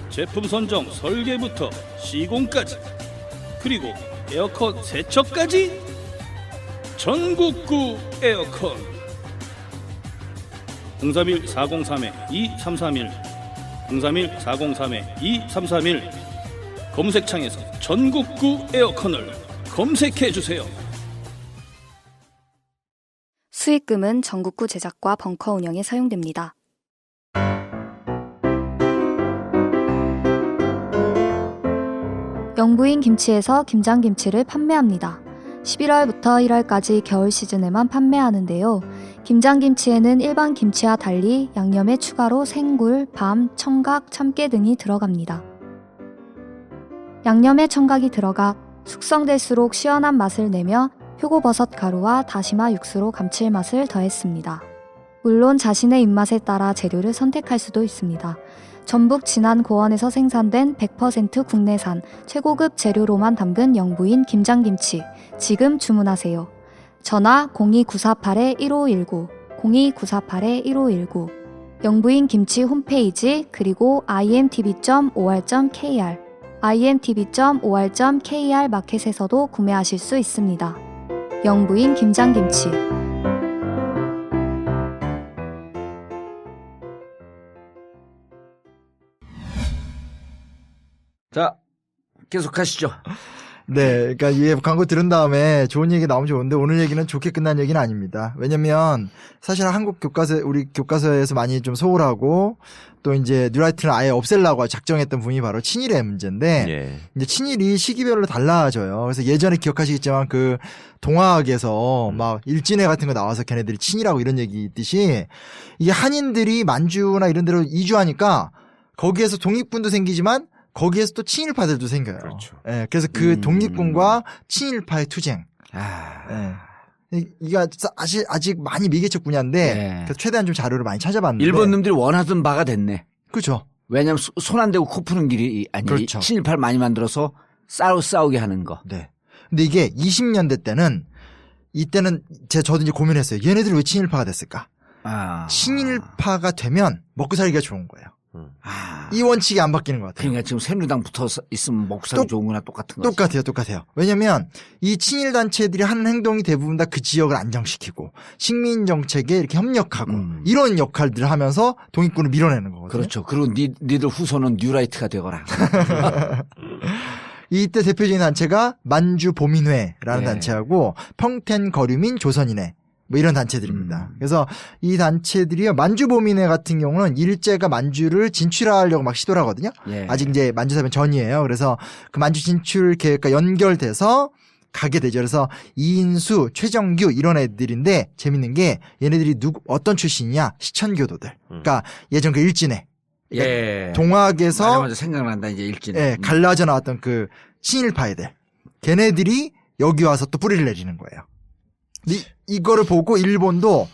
제품 선정, 설계부터 시공까지, 그리고 에어컨 세척까지 전국구 에어컨. 031-403-2331, 031-403-2331. 검색창에서 전국구 에어컨을 검색해주세요. 수익금은 전국구 제작과 벙커 운영에 사용됩니다. 영부인 김치에서 김장김치를 판매합니다. 11월부터 1월까지 겨울 시즌에만 판매하는데요. 김장김치에는 일반 김치와 달리 양념에 추가로 생굴, 밤, 청각, 참깨 등이 들어갑니다. 양념에 청각이 들어가 숙성될수록 시원한 맛을 내며 표고버섯 가루와 다시마 육수로 감칠맛을 더했습니다. 물론 자신의 입맛에 따라 재료를 선택할 수도 있습니다. 전북 진안 고원에서 생산된 100% 국내산 최고급 재료로만 담근 영부인 김장김치. 지금 주문하세요. 전화 02-948-1519, 02-948-1519. 영부인 김치 홈페이지 그리고 imtv.or.kr, imtv.or.kr 마켓에서도 구매하실 수 있습니다. 영부인 김장김치. 자, 계속 하시죠. 네, 그러니까 이 광고 들은 다음에 좋은 얘기 나오면 좋은데 오늘 얘기는 좋게 끝난 얘기는 아닙니다. 왜냐면 사실 한국 교과서 우리 교과서에서 많이 좀 소홀하고 또 이제 뉴라이트를 아예 없애려고 작정했던 부분이 바로 친일의 문제인데 예. 이제 친일이 시기별로 달라져요. 그래서 예전에 기억하시겠지만 그 동화학에서 막 일진회 같은 거 나와서 걔네들이 친일하고 이런 얘기 있듯이 이게 한인들이 만주나 이런 데로 이주하니까 거기에서 독립군도 생기지만 거기에서 또 친일파들도 생겨요. 그렇죠. 예, 그래서 그 독립군과 친일파의 투쟁. 이게 아직 많이 미개척 분야인데 네. 그래서 최대한 좀 자료를 많이 찾아봤는데 일본 놈들이 원하던 바가 됐네. 그렇죠. 왜냐하면 손 안 대고 코 푸는 길이 아니 그렇죠. 친일파를 많이 만들어서 싸우게 하는 거. 네. 근데 이게 20년대 때는 이때는 저도 이제 고민했어요. 얘네들이 왜 친일파가 됐을까? 친일파가 되면 먹고 살기가 좋은 거예요. 이 원칙이 안 바뀌는 것 같아요. 그러니까 지금 새누리당 붙어 있으면 먹고 살기 좋은 거나 똑같은 거지. 똑같아요. 왜냐면 이 친일 단체들이 하는 행동이 대부분 다 그 지역을 안정시키고 식민 정책에 이렇게 협력하고 이런 역할들을 하면서 독립군을 밀어내는 거거든요. 그렇죠. 그리고 니들 후손은 뉴라이트가 되거라. 이때 대표적인 단체가 만주보민회라는 네. 단체하고 평텐거류민 조선인회 뭐 이런 단체들입니다. 그래서 이 단체들이요. 만주보민회 같은 경우는 일제가 만주를 진출하려고 막 시도를 하거든요. 예. 아직 이제 만주사변 전이에요. 그래서 그 만주 진출 계획과 연결돼서 가게 되죠. 그래서 이인수, 최정규 이런 애들인데 재밌는 게 얘네들이 어떤 출신이냐? 시천교도들. 그러니까 예전 그 일진회. 그러니까 예. 동학에서 맞아 생각난다 이제 일진. 예, 갈라져 나왔던 그 친일파애들. 걔네들이 여기 와서 또 뿌리를 내리는 거예요. 이거를 보고 일본도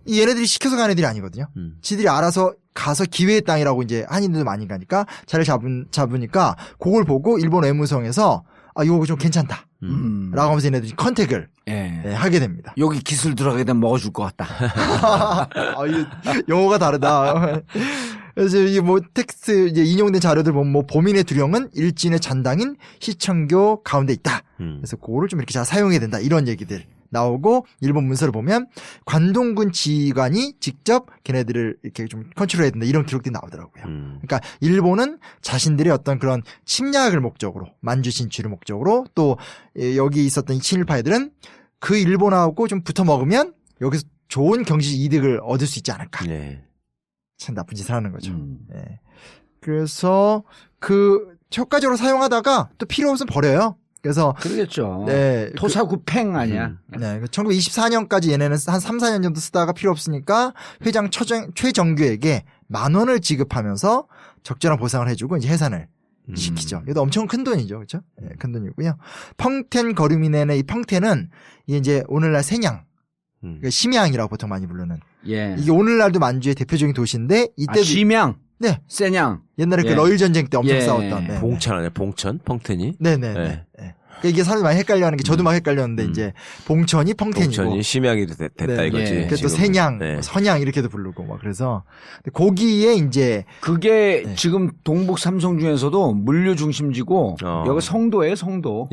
이 얘네들이 시켜서 간 애들이 아니거든요. 지들이 알아서 가서 기회의 땅이라고 이제 한인들도 많이 가니까 자리를 잡으니까 그걸 보고 일본 외무성에서 이거 좀 괜찮다. 라고 하면서 얘네들이 컨택을 하게 됩니다. 여기 기술 들어가게 되면 먹어줄 것 같다. 이게 용어가 다르다. 그래서 이게 뭐 텍스트 이제 인용된 자료들 보면 뭐 보민의 두령은 일진의 잔당인 시청교 가운데 있다. 그래서 그거를 좀 이렇게 잘 사용해야 된다. 이런 얘기들 나오고 일본 문서를 보면 관동군 지휘관이 직접 걔네들을 이렇게 좀 컨트롤해야 된다. 이런 기록들이 나오더라고요. 그러니까 일본은 자신들의 어떤 그런 침략을 목적으로 만주 진출을 목적으로 또 여기 있었던 이 친일파애들은 그 일본하고 좀 붙어 먹으면 여기서 좋은 경제 이득을 얻을 수 있지 않을까. 네. 참 나쁜 짓을 하는 거죠. 네. 그래서 그 효과적으로 사용하다가 또 필요 없으면 버려요. 그래서 그러겠죠. 네. 토사구팽 아니야. 네. 1924년까지 얘네는 한 3, 4년 정도 쓰다가 필요 없으니까 회장 최정규에게 10,000원을 지급하면서 적절한 보상을 해주고 이제 해산을 시키죠. 이것도 엄청 큰 돈이죠. 그렇죠? 네, 큰 돈이고요. 평텐거류민회의 이 평텐은 이게 이제 오늘날 생양, 그러니까 심양이라고 보통 많이 부르는. 예. 이게 오늘날도 만주의 대표적인 도시인데 이때도 심양. 네. 세냥. 옛날에 그 러일 전쟁 때 엄청 싸웠던. 네. 봉천 아니야? 봉천? 펑텐이? 네네. 네. 그러니까 이게 사람들이 많이 헷갈려하는 게 저도 막 헷갈렸는데 이제 봉천이 펑텐이고. 봉천이 심양이 됐다 네. 이거지. 네. 또 생양, 선양 이렇게도 부르고 막 그래서 거기에 이제 그게 지금 동북 삼성 중에서도 물류 중심지고 여기 성도예요, 성도.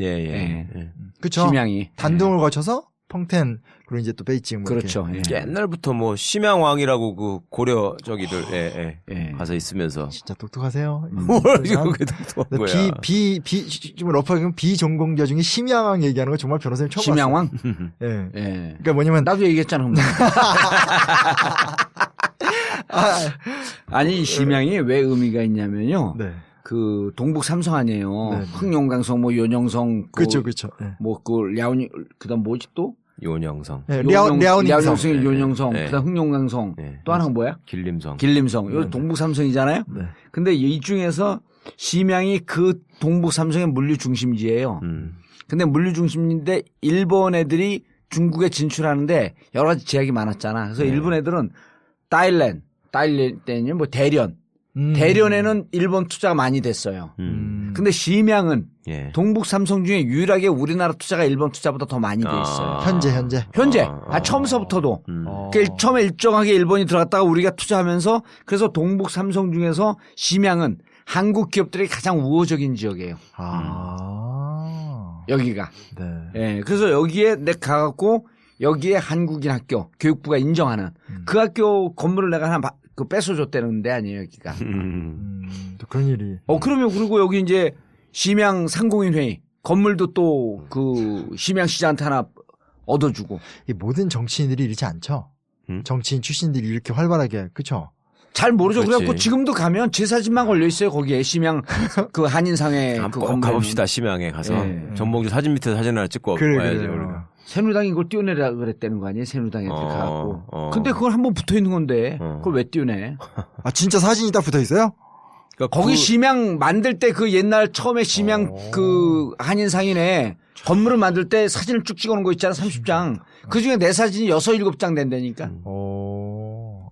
그렇죠. 심양이 단둥을 거쳐서 펑텐 그리고 이제 또 베이징 뭐 그렇죠. 옛날부터 뭐 심양왕이라고 그 고려 저기들 가서 있으면서 진짜 똑똑하세요. 뭘 이렇게 똑똑한 거야. 좀 러프하게 비전공자 중에 심양왕 얘기하는 거 정말 변호사님 처음 심양왕? 봤어요. 그러니까 뭐냐면 나도 얘기했잖아. 아니 심양이 왜 의미가 있냐면요. 그 동북 삼성 아니에요. 흥룡강성 뭐 요녕성 그렇죠. 뭐 그 랴오니 그다음 뭐지 또? 요녕성. 랴오닝성 요녕성 그다음 흥룡강성 또 하나가 뭐야? 길림성. 요 동북 삼성이잖아요. 근데 이 중에서 심양이 그 동북 삼성의 물류 중심지예요. 근데 물류 중심지인데 일본 애들이 중국에 진출하는데 여러 가지 제약이 많았잖아. 그래서 일본 애들은 다일랜드 뭐 대련에는 일본 투자가 많이 됐어요. 근데 심양은 동북 삼성 중에 유일하게 우리나라 투자가 일본 투자보다 더 많이 돼 있어요. 현재. 처음서부터도. 그러니까 처음에 일정하게 일본이 들어갔다가 우리가 투자하면서 그래서 동북 삼성 중에서 심양은 한국 기업들이 가장 우호적인 지역이에요. 여기가. 그래서 여기에 내가 가갖고 여기에 한국인 학교 교육부가 인정하는 그 학교 건물을 내가 하나 그 뺏어줬다는 데 아니에요, 여기가. 또 그런 일이. 그러면 그리고 여기 이제 심양 상공인 회의 건물도 또 그 심양시장한테 하나 얻어주고. 이 모든 정치인들이 이렇지 않죠. 정치인 출신들이 이렇게 활발하게 그렇죠. 잘 모르죠. 그렇지. 그래갖고 지금도 가면 제 사진만 걸려 있어요. 거기에 심양 그 한인상에 그 꼭 건물에는. 가봅시다. 심양에 가서 예. 정봉주 사진 밑에 사진 하나 찍고 그래, 와야지 그래. 우리가. 새누리당이 이걸 띄워내라 그랬다는 거 아니에요? 새누리당한테 가고. 어. 근데 그걸 한번 붙어 있는 건데 그걸 왜 띄우내? 아 진짜 사진이 딱 붙어 있어요? 그러니까 거기 심양 만들 때 그 옛날 처음에 심양 그 한인상인에 건물을 만들 때 사진을 쭉 찍어놓은 거 있잖아. 30장. 그 중에 내 사진이 6, 7장 된다니까.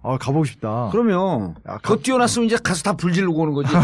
아 가보고 싶다. 그러면 그거 띄워놨으면 이제 가서 다 불지르고 오는 거지.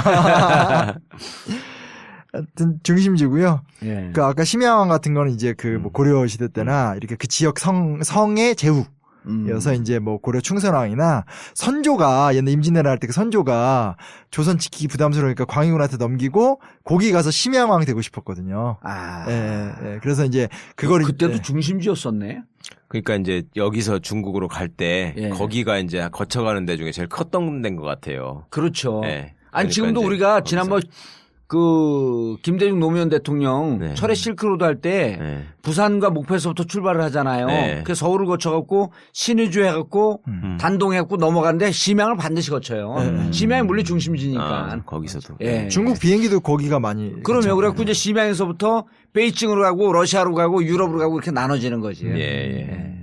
하여튼 중심지고요. 예. 그 아까 심양왕 같은 거는 이제 그 뭐 고려 시대 때나 이렇게 그 지역 성의 제후여서 이제 뭐 고려 충선왕이나 선조가 옛날 임진왜란 할 때 그 선조가 조선 지키기 부담스러우니까 광희군한테 넘기고 거기 가서 심양왕 되고 싶었거든요. 아. 예. 그래서 이제 그거를 그때도 예. 중심지였었네. 그러니까 이제 여기서 중국으로 갈 때 예. 거기가 이제 거쳐가는 데 중에 제일 컸던 데인 것 같아요. 그렇죠. 예. 아니 그러니까 지금도 이제 우리가 거기서. 지난번 그 김대중 노무현 대통령 네. 철의 실크로드 할 때 예. 부산과 목포에서부터 출발을 하잖아요. 네. 그래서 서울을 거쳐갖고 신의주 해갖고 단동 해갖고 넘어가는데 심양을 반드시 거쳐요. 심양이 물리 중심지니까. 아, 거기서도. 예. 중국 비행기도 거기가 많이 그러면 그래갖고 이제 심양에서부터 베이징으로 가고 러시아로 가고 유럽으로 가고 이렇게 나눠지는 거지. 예.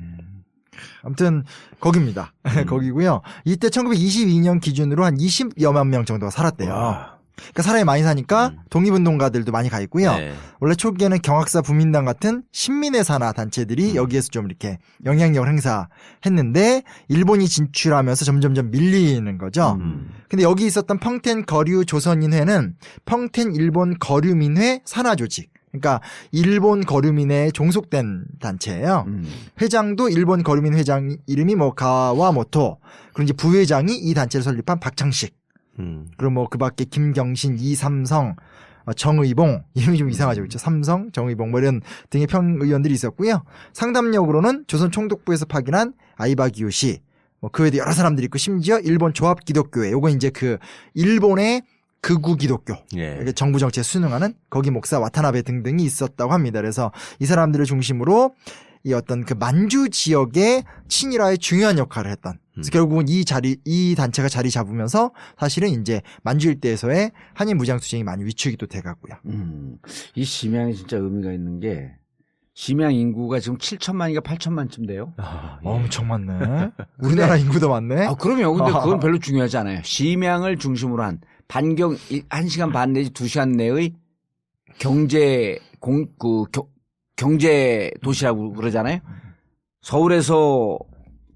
아무튼 거기입니다. 거기고요. 이때 1922년 기준으로 한 20여만 명 정도가 살았대요. 와. 그러니까 사람이 많이 사니까 독립운동가들도 많이 가 있고요. 네. 원래 초기에는 경학사 부민당 같은 신민의 산하 단체들이 여기에서 좀 이렇게 영향력을 행사했는데 일본이 진출하면서 점점점 밀리는 거죠. 근데 여기 있었던 펑텐 거류 조선인회는 펑텐 일본 거류민회 산하 조직. 그러니까 일본 거류민회에 종속된 단체예요. 회장도 일본 거류민 회장 이름이 뭐 가와모토. 그리고 이제 부회장이 이 단체를 설립한 박창식. 그리고 뭐 그 밖에 김경신, 이삼성, 정의봉 이름이 좀 이상하죠, 그렇죠? 삼성, 정의봉 뭐 이런 등의 평의원들이 있었고요. 상담역으로는 조선 총독부에서 파견한 아이바 기요시, 뭐 그 외에도 여러 사람들이 있고 심지어 일본 조합 기독교회, 요거 이제 그 일본의 극우 기독교, 예. 정부 정치에 순응하는 거기 목사 와타나베 등등이 있었다고 합니다. 그래서 이 사람들을 중심으로 이 어떤 그 만주 지역의 친일화에 중요한 역할을 했던. 그래서 결국은 이 단체가 자리 잡으면서 사실은 이제 만주 일대에서의 한인 무장투쟁이 많이 위축이 또 돼가고요. 이 심양이 진짜 의미가 있는 게 심양 인구가 지금 7천만인가 8천만쯤 돼요. 엄청 많네. 우리나라 인구도 많네. 아, 그럼요. 근데 그건 별로 중요하지 않아요. 심양을 중심으로 한 반경 1시간 반 내지 2시간 내의 경제 도시라고 그러잖아요. 서울에서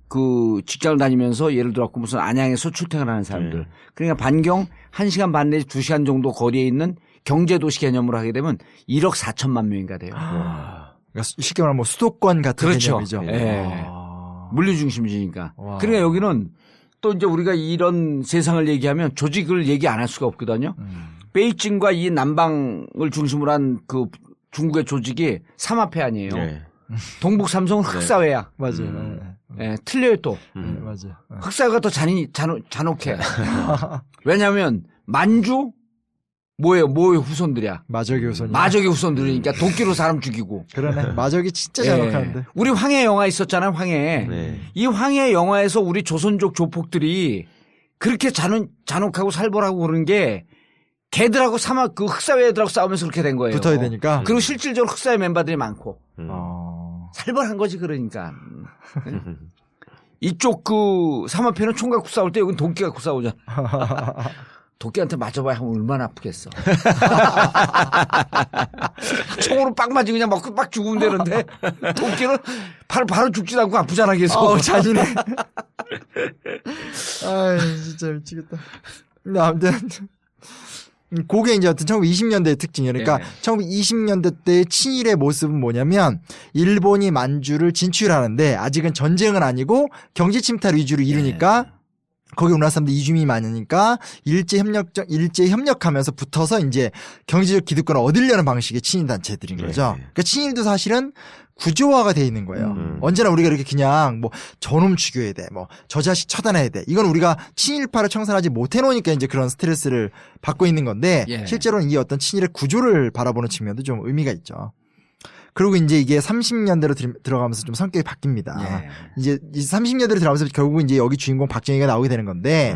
그 직장을 다니면서 예를 들어 무슨 안양에서 출퇴근하는 사람들. 그러니까 반경 1시간 반 내지 2시간 정도 거리에 있는 경제 도시 개념으로 하게 되면 1억 4천만 명인가 돼요. 그러니까 쉽게 말하면 뭐 수도권 같은 그렇죠. 개념이죠. 예. 물리 중심지니까. 그러니까 여기는 또 이제 우리가 이런 세상을 얘기하면 조직을 얘기 안 할 수가 없거든요. 베이징과 이 남방을 중심으로 한 그 중국의 조직이 삼합회 아니에요. 예. 동북 삼성은 흑사회야. 맞아요. 예, 틀려요 또. 맞아요. 흑사회가 더 잔혹해. 왜냐하면 만주 뭐예요 후손들이야. 마적의 후손이. 마적의 후손들이니까 도끼로 사람 죽이고. 그러네. 마적이 진짜 예. 잔혹하는데. 우리 황해 영화 있었잖아요. 황해. 네. 이 황해 영화에서 우리 조선족 조폭들이 그렇게 잔혹하고 살벌하고 그러는 게 걔들하고 그 흑사회 애들하고 싸우면서 그렇게 된 거예요. 붙어야 되니까. 그리고 실질적으로 흑사회 멤버들이 많고. 살벌한 거지 그러니까. 이쪽 그 삼합회는 총 갖고 싸울 때 여긴 도끼 갖고 싸우잖아. 도끼한테 맞아봐야 하면 얼마나 아프겠어. 총으로 빡 맞으면 그냥 먹고 빡 죽으면 되는데 도끼는 바로 죽지도 않고 아프잖아 계속. 잔인해. 아 진짜 미치겠다. 근데 아무튼 그게 이제 어떤 1920년대의 특징이에요. 그러니까 1920년대 때의 친일의 모습은 뭐냐면 일본이 만주를 진출하는데 아직은 전쟁은 아니고 경제 침탈 위주로 이루니까 거기 우리나라 사람들 이주민이 많으니까 일제 협력하면서 붙어서 이제 경제적 기득권을 얻으려는 방식의 친일 단체들인 거죠. 그러니까 친일도 사실은 구조화가 돼 있는 거예요. 언제나 우리가 이렇게 그냥 뭐 저놈 죽여야 돼, 뭐 저 자식 처단해야 돼. 이건 우리가 친일파를 청산하지 못해 놓으니까 이제 그런 스트레스를 받고 있는 건데 실제로는 이게 어떤 친일의 구조를 바라보는 측면도 좀 의미가 있죠. 그리고 이제 이게 30년대로 들어가면서 좀 성격이 바뀝니다. 이제 30년대로 들어가면서 결국 이제 여기 주인공 박정희가 나오게 되는 건데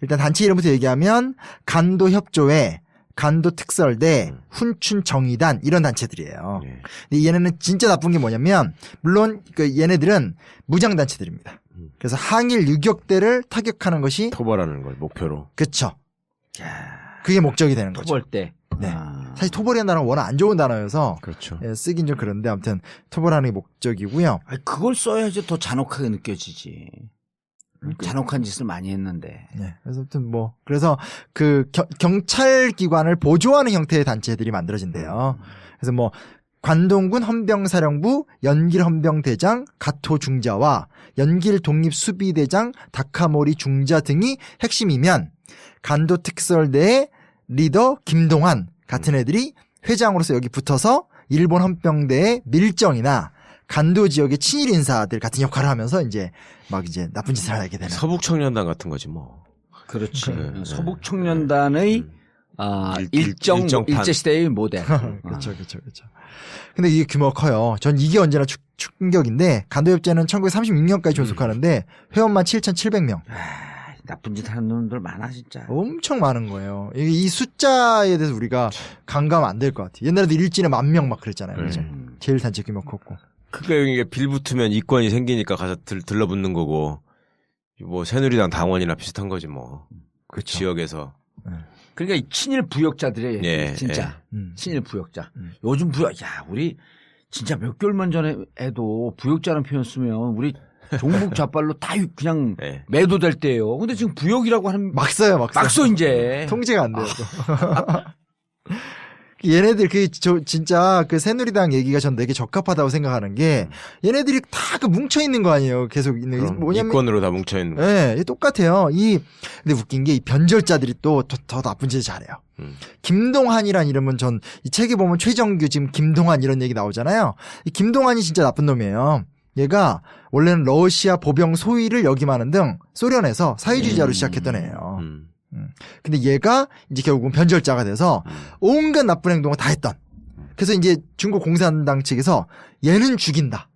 일단 단체 이름부터 얘기하면 간도협조회, 간도특설대, 훈춘정의단 이런 단체들이에요. 근데 얘네는 진짜 나쁜 게 뭐냐면 물론 그 얘네들은 무장 단체들입니다. 그래서 항일 유격대를 타격하는 것이 토벌하는 걸 목표로. 그렇죠. 그게 목적이 되는 거죠. 토벌 때. 네. 사실 토벌이라는 단어가 워낙 안 좋은 단어여서 그렇죠. 예, 쓰긴 좀 그런데 아무튼 토벌하는 게 목적이고요. 아니, 그걸 써야지 더 잔혹하게 느껴지지. 잔혹한 짓을 많이 했는데. 네. 그래서 아무튼 뭐 그래서 그 경찰 기관을 보조하는 형태의 단체들이 만들어진대요. 그래서 뭐 관동군 헌병사령부, 연길 헌병대장, 가토 중자와 연길 독립수비대장, 다카모리 중자 등이 핵심이면 간도특설대의 리더 김동환 같은 애들이 회장으로서 여기 붙어서 일본 헌병대의 밀정이나 간도 지역의 친일 인사들 같은 역할을 하면서 이제 막 이제 나쁜 짓을 하게 되는. 서북청년단 같은 거지 뭐. 그렇지. 서북청년단의 일정판. 일제시대의 모델. 그렇죠. 근데 이게 규모가 커요. 전 이게 언제나 충격인데 간도협재는 1936년까지 존속하는데 회원만 7,700명. 나쁜 짓 하는 놈들 많아 진짜. 엄청 많은 거예요. 이 숫자에 대해서 우리가 강감 안 될 것 같아요. 옛날에도 일진에 10,000명 막 그랬잖아요. 그죠? 제일 단체 규모 컸고. 그러니까 이게 빌 붙으면 이권이 생기니까 가서 들러붙는 거고 뭐 새누리당 당원이나 비슷한 거지 뭐. 그 지역에서. 그러니까 이 친일 부역자들이에요. 진짜. 친일 부역자. 요즘 야 우리 진짜 몇 개월만 전에 해도 부역자라는 표현 쓰면 우리 종북 좌빨로 다 그냥 매도될 때예요. 근데 지금 부역이라고 하는 막 써요. 막 써 이제. 통제가 안 돼요. 얘네들 진짜 그 새누리당 얘기가 전 되게 적합하다고 생각하는 게 얘네들이 다 그 뭉쳐 있는 거 아니에요. 계속 있는 게 뭐냐면 이권으로 다 뭉쳐 있는 거. 네, 똑같아요. 근데 웃긴 게 이 변절자들이 또 더 나쁜 짓을 잘해요. 김동환이란 이름은 전 이 책에 보면 최정규 지금 김동환 이런 얘기 나오잖아요. 이 김동환이 진짜 나쁜 놈이에요. 얘가 원래는 러시아 보병 소위를 역임하는 등 소련에서 사회주의자로 시작했던 애예요. 근데 얘가 이제 결국은 변절자가 돼서 온갖 나쁜 행동을 다 했던. 그래서 이제 중국 공산당 측에서 얘는 죽인다.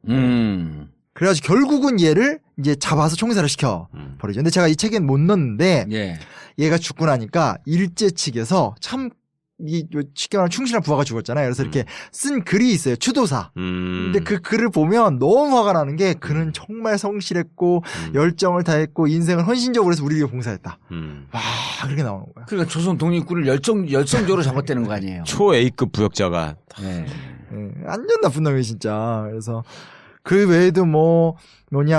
그래가지고 결국은 얘를 이제 잡아서 총살을 시켜 버리죠. 근데 제가 이 책엔 못 넣었는데 얘가 죽고 나니까 일제 측에서 참 쉽게 말하면 충실한 부하가 죽었잖아요. 그래서 이렇게 쓴 글이 있어요. 추도사. 근데 그 글을 보면 너무 화가 나는 게 그는 정말 성실했고 열정을 다했고 인생을 헌신적으로 해서 우리에게 봉사했다. 와 그렇게 나오는 거야. 그러니까 조선 독립군을 열성적으로 잡았다는 거 아니에요. 초 A급 부역자가. 완전 나쁜 놈이 진짜. 그래서 그 외에도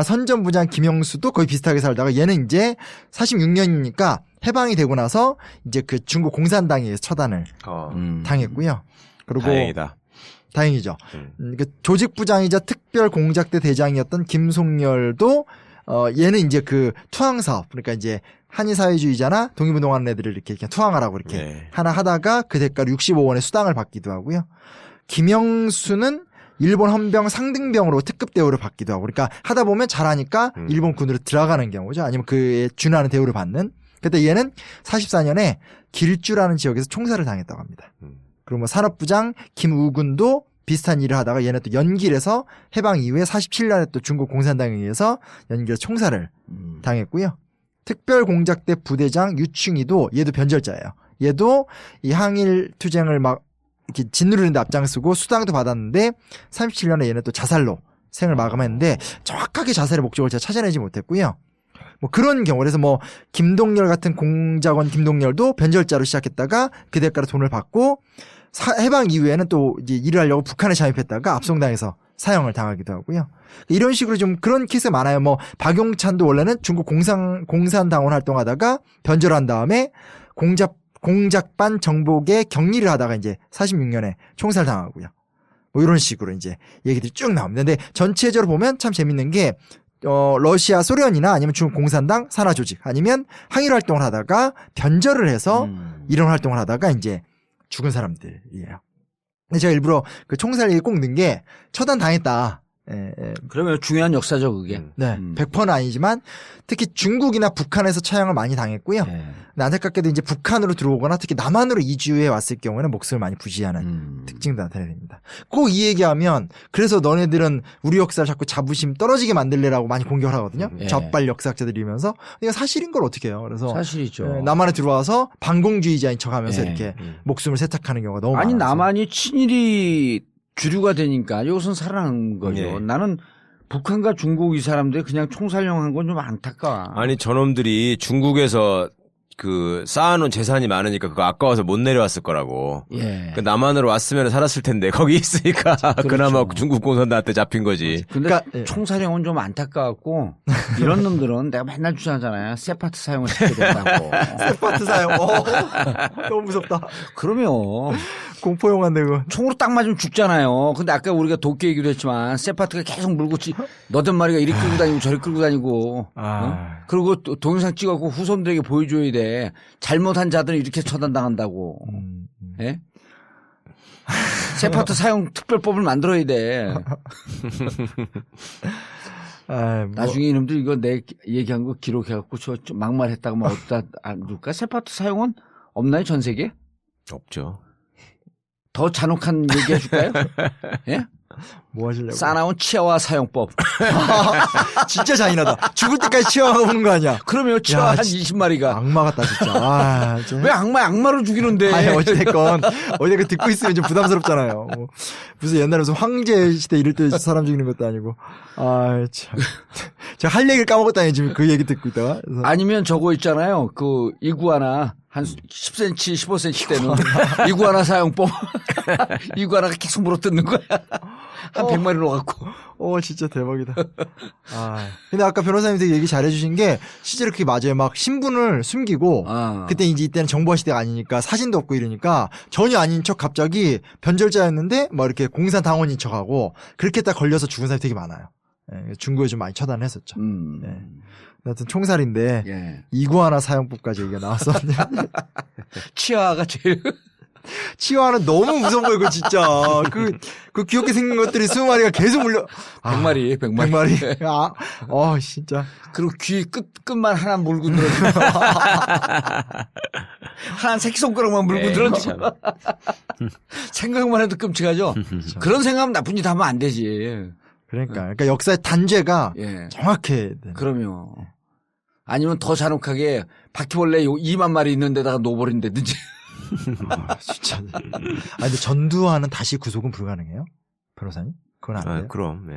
선전부장 김영수도 거의 비슷하게 살다가 얘는 이제 46년이니까 해방이 되고 나서 이제 그 중국 공산당에 의해서 처단을 당했고요. 그리고 다행이죠. 그 조직부장이자 특별공작대 대장이었던 김송열도 얘는 이제 그 투항사업 그러니까 이제 한의사회주의자나 독립운동하는 애들을 이렇게 투항하라고 이렇게 하나 하다가 그 대가로 65원의 수당을 받기도 하고요. 김영수는 일본 헌병 상등병으로 특급 대우를 받기도 하고 그러니까 하다 보면 잘하니까 일본 군으로 들어가는 경우죠. 아니면 그에 준하는 대우를 받는. 그때 얘는 44년에 길주라는 지역에서 총살을 당했다고 합니다. 그리고 산업부장 김우군도 비슷한 일을 하다가 얘는 또 연길에서 해방 이후에 47년에 또 중국 공산당에 의해서 연길에서 총살을 당했고요. 특별공작대 부대장 유충이도 얘도 변절자예요. 얘도 이 항일 투쟁을 막 이렇게 짓누르는데 앞장서고 수당도 받았는데 37년에 얘는 또 자살로 생을 마감했는데 정확하게 자살의 목적을 제가 찾아내지 못했고요. 그런 경우 그래서 김동열 같은 공작원 김동열도 변절자로 시작했다가 그 대가로 돈을 받고 해방 이후에는 또 이제 일을 하려고 북한에 잠입했다가 압송당해서 사형을 당하기도 하고요. 이런 식으로 좀 그런 케이스가 많아요. 박용찬도 원래는 중국 공산당원 활동하다가 변절한 다음에 공작반 정복의 격리를 하다가 이제 46년에 총살 당하고요. 이런 식으로 이제 얘기들이 쭉 나옵니다. 근데 전체적으로 보면 참 재밌는 게 러시아 소련이나 아니면 중국 공산당 산하 조직 아니면 항일 활동을 하다가 변절을 해서 이런 활동을 하다가 이제 죽은 사람들이에요. 근데 제가 일부러 그 총살 얘기 꼭 넣은 게 처단 당했다. 그러면 중요한 역사죠, 그게. 네, 100%는 아니지만 특히 중국이나 북한에서 처형을 많이 당했고요. 근데 안타깝게도 이제 북한으로 들어오거나 특히 남한으로 이주해 왔을 경우에는 목숨을 많이 부지하는 특징도 나타내야 됩니다. 꼭 이 얘기하면 그래서 너네들은 우리 역사를 자꾸 자부심 떨어지게 만들래라고 많이 공격을 하거든요. 좌빨 역사학자들이면서 이거 사실인 걸 어떻게 해요? 그래서 사실이죠. 남한에 들어와서 반공주의자인 척하면서 이렇게 목숨을 세탁하는 경우가 너무 많아요. 아니 남한이 친일이 주류가 되니까 이것은 살아난 거죠. 나는 북한과 중국 이 사람들이 그냥 총살령한 건 좀 안타까워. 아니 저놈들이 중국에서 그 쌓아놓은 재산이 많으니까 그거 아까워서 못 내려왔을 거라고. 그 남한으로 왔으면 살았을 텐데 거기 있으니까 그나마 중국 공산당한테 잡힌 거지. 근데 총살령은 좀 안타까웠고 이런 놈들은 내가 맨날 주장하잖아요. 세파트 사용을 시켜야 된다고. 세파트 사용. 너무 무섭다. 그러면 공포 영화 내고 총으로 딱 맞으면 죽잖아요. 근데 아까 우리가 도끼 얘기도 했지만 세파트가 계속 물고 너댓 마리가 이리 끌고 다니고 저리 끌고 다니고 그리고 또 동영상 찍어갖고 후손들에게 보여줘야 돼. 잘못한 자들은 이렇게 처단당한다고. 예? 세파트 사용 특별법을 만들어야 돼. 나중에 이놈들 이거 내 얘기한 거 기록해갖고 저 막말했다고 막 어디다 안 둘까? 세파트 사용은 없나요, 전 세계? 없죠. 더 잔혹한 얘기 해줄까요? 예? 뭐 하시려고? 싸나운 치아와 사용법. 진짜 잔인하다. 죽을 때까지 치아가 오는 거 아니야? 그러면 치아 한 20마리가. 악마 같다, 진짜. 왜 악마로 죽이는데? 아니, 어찌됐건 듣고 있으면 좀 부담스럽잖아요. 뭐, 무슨 옛날에 무슨 황제 시대 이럴 때 사람 죽이는 것도 아니고. 참. 제가 할 얘기를 까먹었다니, 지금 그 얘기 듣고 있다가. 그래서. 아니면 저거 있잖아요. 그 이구아나. 한 10cm, 15cm 되는 이구아나 사용법. 이구아나가 계속 물어뜯는 거야. 한 100마리로 갖고. 진짜 대박이다. 근데 아까 변호사님 되게 얘기 잘해주신 게 실제로 그게 맞아요. 막 신분을 숨기고 그때 이때는 정보화 시대가 아니니까 사진도 없고 이러니까 전혀 아닌 척 갑자기 변절자였는데 막 이렇게 공산당원인 척하고 그렇게 딱 걸려서 죽은 사람이 되게 많아요. 중국에 좀 많이 처단을 했었죠. 하여튼 총살인데 이구아나 사용법까지 얘기가 나왔었는데 치아가 제일 치아는 너무 무서운 거예요. 그거 진짜 그 귀엽게 생긴 것들이 20마리가 계속 물려 100마리. 진짜. 그리고 귀 끝만 하나 물고 늘어지고 하나 새끼손가락만 물고 늘어지고 생각만 해도 끔찍하죠. 그런 생각하면 나쁜 짓 하면 안 되지. 그러니까 역사의 단죄가 정확해. 그럼요. 아니면 더 잔혹하게 바퀴벌레 2만 마리 있는 데다가 놓아버린다든지. 진짜. 근데 전두환은 다시 구속은 불가능해요? 변호사님? 그건 안 돼요? 그럼,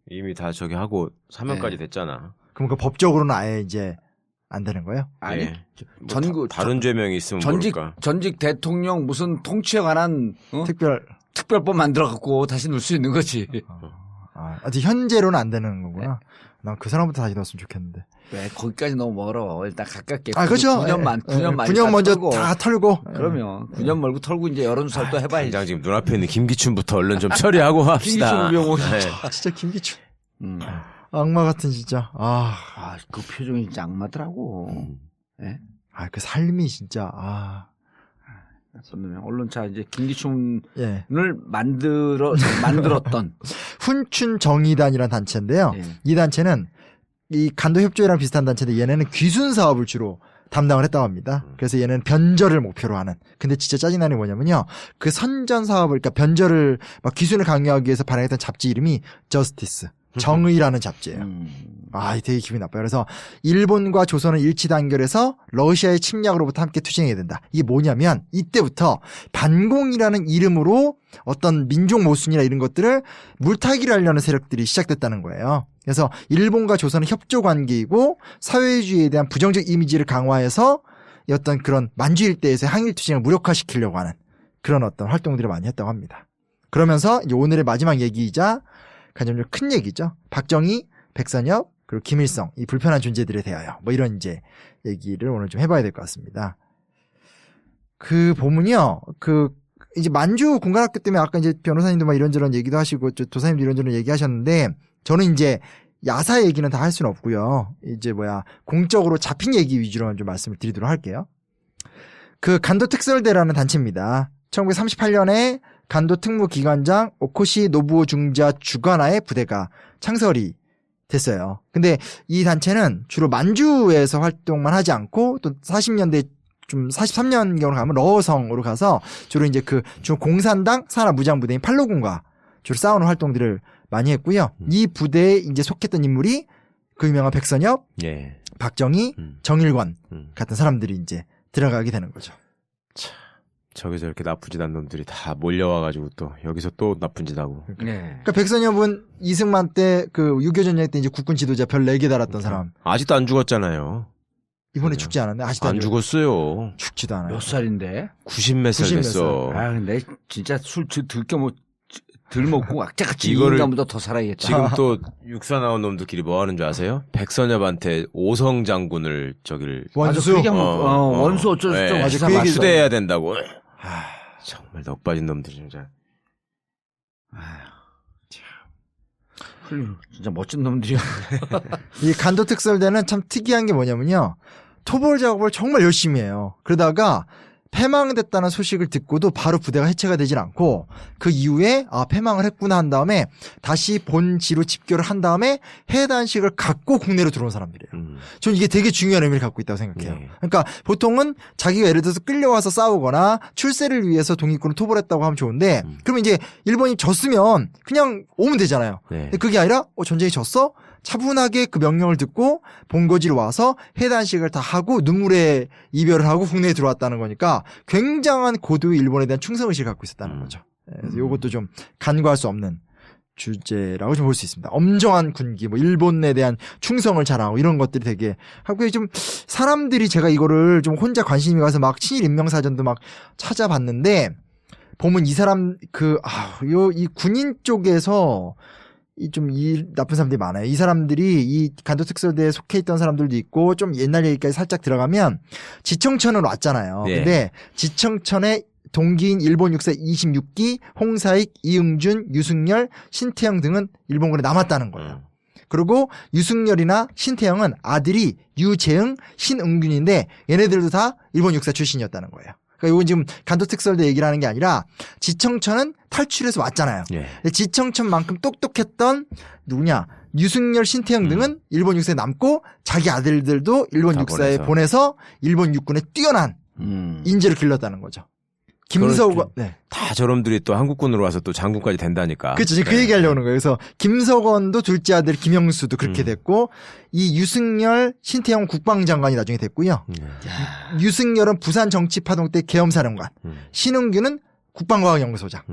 이미 다 저기 하고 사면까지 됐잖아. 그럼 그 법적으로는 아예 이제 안 되는 거예요? 아니, 다른 죄명이 있으면 모를까. 전직 대통령 무슨 통치에 관한 특별법 만들어갖고 다시 넣을 수 있는 거지. 현재로는 안 되는 거구나. 난 그 사람부터 다시 넣었으면 좋겠는데. 왜 거기까지 너무 멀어. 일단 가깝게. 그렇죠. 9년 먼저 다 털고. 그러면 9년 멀고 털고 이제 여론조사를 또 해봐야지. 당장 지금 눈앞에 있는 김기춘부터 얼른 좀 처리하고 합시다. 김기춘 우병우. 진짜 김기춘. 악마 같은 진짜. 그 표정이 진짜 악마더라고. 그 삶이 진짜. 언론차 이제 김기춘을 만들었던 훈춘정의단이라는 단체인데요. 이 단체는 이 간도협조회랑 비슷한 단체인데 얘네는 귀순 사업을 주로 담당을 했다고 합니다. 그래서 얘는 변절을 목표로 하는. 근데 진짜 짜증나는 게 뭐냐면요. 그 선전 사업을, 그러니까 변절을 막 귀순을 강요하기 위해서 발행했던 잡지 이름이 저스티스. 정의라는 잡지예요. 되게 기분이 나빠요. 그래서 일본과 조선을 일치 단결해서 러시아의 침략으로부터 함께 투쟁해야 된다. 이게 뭐냐면 이때부터 반공이라는 이름으로 어떤 민족 모순이나 이런 것들을 물타기를 하려는 세력들이 시작됐다는 거예요. 그래서 일본과 조선은 협조 관계이고 사회주의에 대한 부정적 이미지를 강화해서 어떤 그런 만주 일대에서의 항일 투쟁을 무력화시키려고 하는 그런 어떤 활동들을 많이 했다고 합니다. 그러면서 오늘의 마지막 얘기이자 가장 큰 얘기죠. 박정희, 백선엽, 그리고 김일성, 이 불편한 존재들에 대하여 뭐 이런 이제 얘기를 오늘 좀 해봐야 될 것 같습니다. 그 보면요, 이제 만주 군관학교 때문에 아까 이제 변호사님도 막 이런저런 얘기도 하시고 도사님도 이런저런 얘기하셨는데 저는 이제 야사 얘기는 다 할 수는 없고요. 이제 공적으로 잡힌 얘기 위주로만 좀 말씀을 드리도록 할게요. 그 간도 특설대라는 단체입니다. 1938년에 간도 특무기관장 오코시 노부오 중자 주관하에 부대가 창설이 됐어요. 근데 이 단체는 주로 만주에서 활동만 하지 않고 또 40년대 좀 43년경으로 가면 러성으로 가서 주로 이제 주 공산당 산하무장부대인 팔로군과 주로 싸우는 활동들을 많이 했고요. 이 부대에 이제 속했던 인물이 그 유명한 백선엽, 예. 박정희, 정일권 같은 사람들이 이제 들어가게 되는 거죠. 저기서 이렇게 나쁜 짓 한 놈들이 다 몰려와가지고 또 여기서 또 나쁜 짓 하고. 네. 그러니까 백선엽은 이승만 때 6.25 전쟁 때 이제 국군 지도자 별 4개 달았던 사람. 아직도 안 죽었잖아요. 이번에 죽지 않았네. 아직도 안 죽었어요. 죽지도 않아요. 몇 살인데? 90몇 살 90몇 됐어. 아 근데 진짜 술 덜 먹고 악자같이 이거를 인간보다 더 살아야겠다. 지금 또 육사 나온 놈들끼리 뭐 하는 줄 아세요? 백선엽한테 오성 장군을 원수. 원수 어쩌고저쩌고 아직 기사 봤어. 추대해야 된다고. 정말 넋 빠진 놈들 진짜. 진짜 멋진 놈들이야. 이 간도 특설대는 참 특이한 게 뭐냐면요. 토벌 작업을 정말 열심히 해요. 그러다가 패망됐다는 소식을 듣고도 바로 부대가 해체가 되질 않고 그 이후에 패망을 했구나 한 다음에 다시 본지로 집결을 한 다음에 해단식을 갖고 국내로 들어온 사람들이에요. 저는 이게 되게 중요한 의미를 갖고 있다고 생각해요. 네. 그러니까 보통은 자기가 예를 들어서 끌려와서 싸우거나 출세를 위해서 독립군을 토벌했다고 하면 좋은데 그러면 이제 일본이 졌으면 그냥 오면 되잖아요. 네. 근데 그게 아니라 전쟁이 졌어? 차분하게 그 명령을 듣고 본거지로 와서 해단식을 다 하고 눈물의 이별을 하고 국내에 들어왔다는 거니까 굉장한 고도의 일본에 대한 충성의식을 갖고 있었다는 거죠. 그래서 이것도 좀 간과할 수 없는 주제라고 좀 볼 수 있습니다. 엄정한 군기, 일본에 대한 충성을 자랑하고 이런 것들이 되게 하고 좀 사람들이 제가 이거를 좀 혼자 관심이 가서 막 친일 인명사전도 막 찾아봤는데 보면 이 사람 이 군인 쪽에서 이 나쁜 사람들이 많아요. 이 사람들이 이 간도 특설대에 속해 있던 사람들도 있고 좀 옛날 얘기까지 살짝 들어가면 지청천은 왔잖아요. 네. 근데 지청천에 동기인 일본 육사 26기, 홍사익, 이응준, 유승열, 신태영 등은 일본군에 남았다는 거예요. 그리고 유승열이나 신태영은 아들이 유재응, 신응균인데 얘네들도 다 일본 육사 출신이었다는 거예요. 그러니까 이건 지금 간도 특설대 얘기를 하는 게 아니라 지청천은 탈출해서 왔잖아요. 예. 근데 지청천만큼 똑똑했던 누구냐? 유승열, 신태영 등은 일본 육사에 남고 자기 아들들도 일본 육사에 보내서 일본 육군에 뛰어난 인재를 길렀다는 거죠. 김서우가 다 저놈들이 또 한국군으로 와서 또 장군까지 된다니까. 그렇죠. 그 얘기 하려고 하는 거예요. 그래서 김석원도 둘째 아들 김영수도 그렇게 됐고 이 유승열, 신태영 국방장관이 나중에 됐고요. 유승열은 부산 정치파동 때 계엄사령관, 신은규는 국방과학연구소장.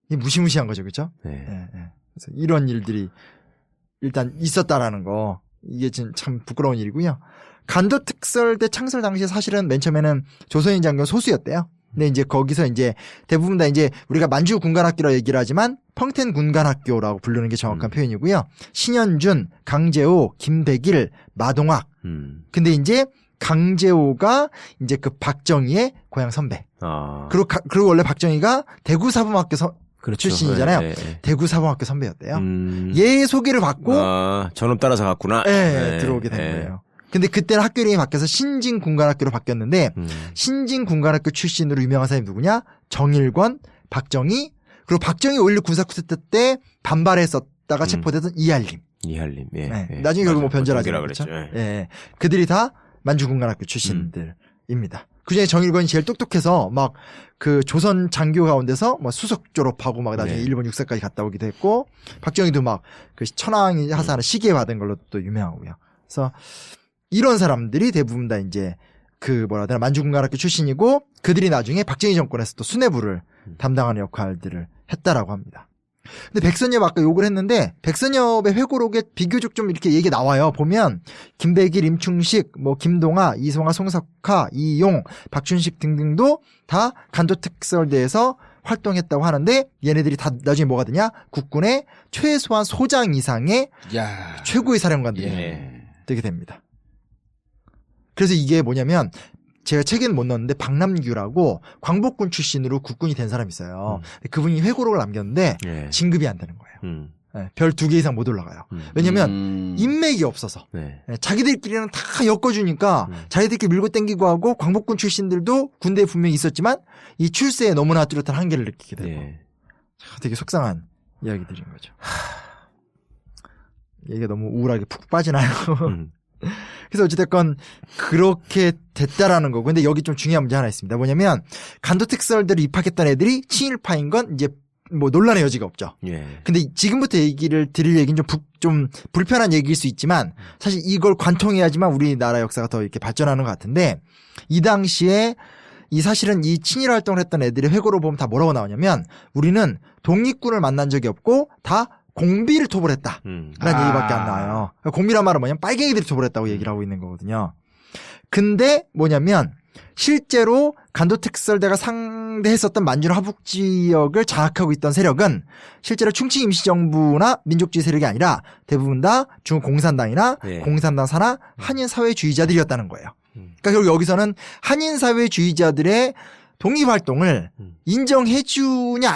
이 무시무시한 거죠, 그렇죠? 네. 그래서 이런 일들이 일단 있었다라는 거 이게 참 부끄러운 일이고요. 간도 특설대 창설 당시에 사실은 맨 처음에는 조선인 장교 소수였대요. 근데 이제 거기서 이제 대부분 다 이제 우리가 만주 군관학교라고 얘기를 하지만 펑텐 군관학교라고 부르는 게 정확한 표현이고요. 신현준, 강재호, 김백일, 마동학. 근데 이제 강재호가 이제 그 박정희의 고향 선배. 그리고 원래 박정희가 대구 사범학교 그렇죠. 출신이잖아요. 네. 대구 사범학교 선배였대요. 얘의 소개를 받고 저놈 따라서 갔구나. 들어오게 된 거예요. 근데 그때는 학교 이름이 바뀌어서 신진군관학교로 바뀌었는데 신진군관학교 출신으로 유명한 사람이 누구냐? 정일권, 박정희, 그리고 박정희 5.16 군사쿠데타 때 반발했었다가 체포됐던 이할림. 이할림. 나중에 결국 변절하죠. 그랬죠. 그들이 다 만주군관학교 출신들입니다. 그중에 정일권이 제일 똑똑해서 막 그 조선 장교 가운데서 막 수석 졸업하고 막 나중에 일본 육사까지 갔다 오기도 했고 박정희도 막 그 천황이 하사하는 시계 받은 걸로 또 유명하고요. 그래서 이런 사람들이 대부분 다 이제 만주군관학교 출신이고 그들이 나중에 박정희 정권에서 또 수뇌부를 담당하는 역할들을 했다라고 합니다. 근데 백선엽 아까 욕을 했는데 백선엽의 회고록에 비교적 좀 이렇게 얘기 나와요. 보면 김백일, 임충식, 김동아, 이송아, 송석하, 이용, 박춘식 등등도 다 간도특설대에서 활동했다고 하는데 얘네들이 다 나중에 뭐가 되냐? 국군의 최소한 소장 이상의 최고의 사령관들이 되게 됩니다. 그래서 이게 뭐냐면 제가 책에는 못 넣었는데 박남규라고 광복군 출신으로 국군이 된 사람이 있어요. 그분이 회고록을 남겼는데 진급이 안 되는 거예요. 별 2개 이상 못 올라가요. 왜냐면 인맥이 없어서. 네. 자기들끼리는 다 엮어주니까 자기들끼리 밀고 땡기고 하고 광복군 출신들도 군대에 분명히 있었지만 이 출세에 너무나 뚜렷한 한계를 느끼게 되고 되게 속상한 이야기들인 거죠. 얘기가 너무 우울하게 푹 빠지나요? 그래서 어찌됐건 그렇게 됐다라는 거고. 근데 여기 좀 중요한 문제 하나 있습니다. 뭐냐면 간도특설대로 입학했던 애들이 친일파인 건 이제 뭐 논란의 여지가 없죠. 예. 근데 지금부터 얘기를 드릴 얘기는 좀 불편한 얘기일 수 있지만 사실 이걸 관통해야지만 우리나라 역사가 더 이렇게 발전하는 것 같은데 이 당시에 이 사실은 이 친일 활동을 했던 애들의 회고로 보면 다 뭐라고 나오냐면 우리는 독립군을 만난 적이 없고 다 공비를 토벌했다. 라는 얘기밖에 안 나와요. 공비란 말은 뭐냐면 빨갱이들이 토벌했다고 얘기를 하고 있는 거거든요. 근데 뭐냐면 실제로 간도특설대가 상대했었던 만주나 화북 지역을 장악하고 있던 세력은 실제로 충칭 임시정부나 민족주의 세력이 아니라 대부분 다 중국 공산당이나 공산당 산하 한인 사회주의자들이었다는 거예요. 그러니까 결국 여기서는 한인 사회주의자들의 독립활동을 인정해주냐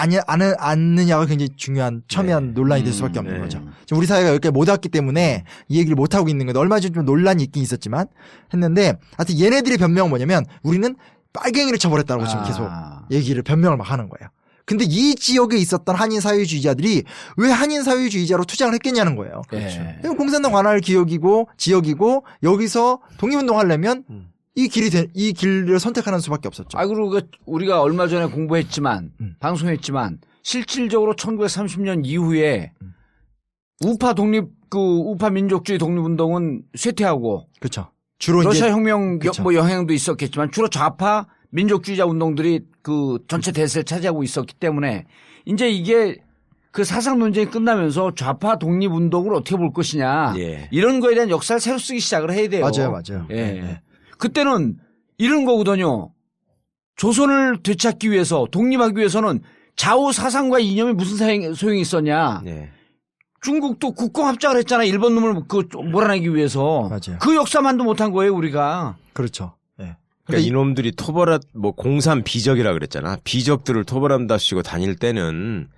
않느냐가 굉장히 중요한 첨예한 논란이 될 수밖에 없는 거죠. 지금 우리 사회가 여기까지 못 왔기 때문에 이 얘기를 못 하고 있는 건데 얼마 전에 좀 논란이 있긴 있었지만 했는데 하여튼 얘네들의 변명은 뭐냐면 우리는 빨갱이를 처벌했다고 지금 계속 얘기를 변명을 막 하는 거예요. 근데 이 지역에 있었던 한인 사회주의자들이 왜 한인 사회주의자로 투쟁을 했겠냐는 거예요. 그렇죠. 공산당 관할 지역이고 여기서 독립운동하려면 이 길을 선택하는 수밖에 없었죠. 그리고 우리가 얼마 전에 공부했지만, 방송했지만, 실질적으로 1930년 이후에 우파 민족주의 독립운동은 쇠퇴하고. 그렇죠. 주로 러시아 이제 혁명 뭐 영향도 있었겠지만, 주로 좌파 민족주의자 운동들이 그 전체 대세를 차지하고 있었기 때문에, 이제 이게 그 사상 논쟁이 끝나면서 좌파 독립운동을 어떻게 볼 것이냐. 이런 거에 대한 역사를 새로 쓰기 시작을 해야 돼요. 맞아요. 예. 그때는 이런 거거든요. 조선을 되찾기 위해서 독립하기 위해서는 좌우 사상과 이념이 무슨 소용이 있었냐. 중국도 국공합작을 했잖아. 일본 놈을 몰아내기 위해서. 맞아요. 그 역사만도 못한 거예요, 우리가. 그렇죠. 그러니까 이놈들이 공산 비적이라 그랬잖아. 비적들을 토벌한다시고 다닐 때는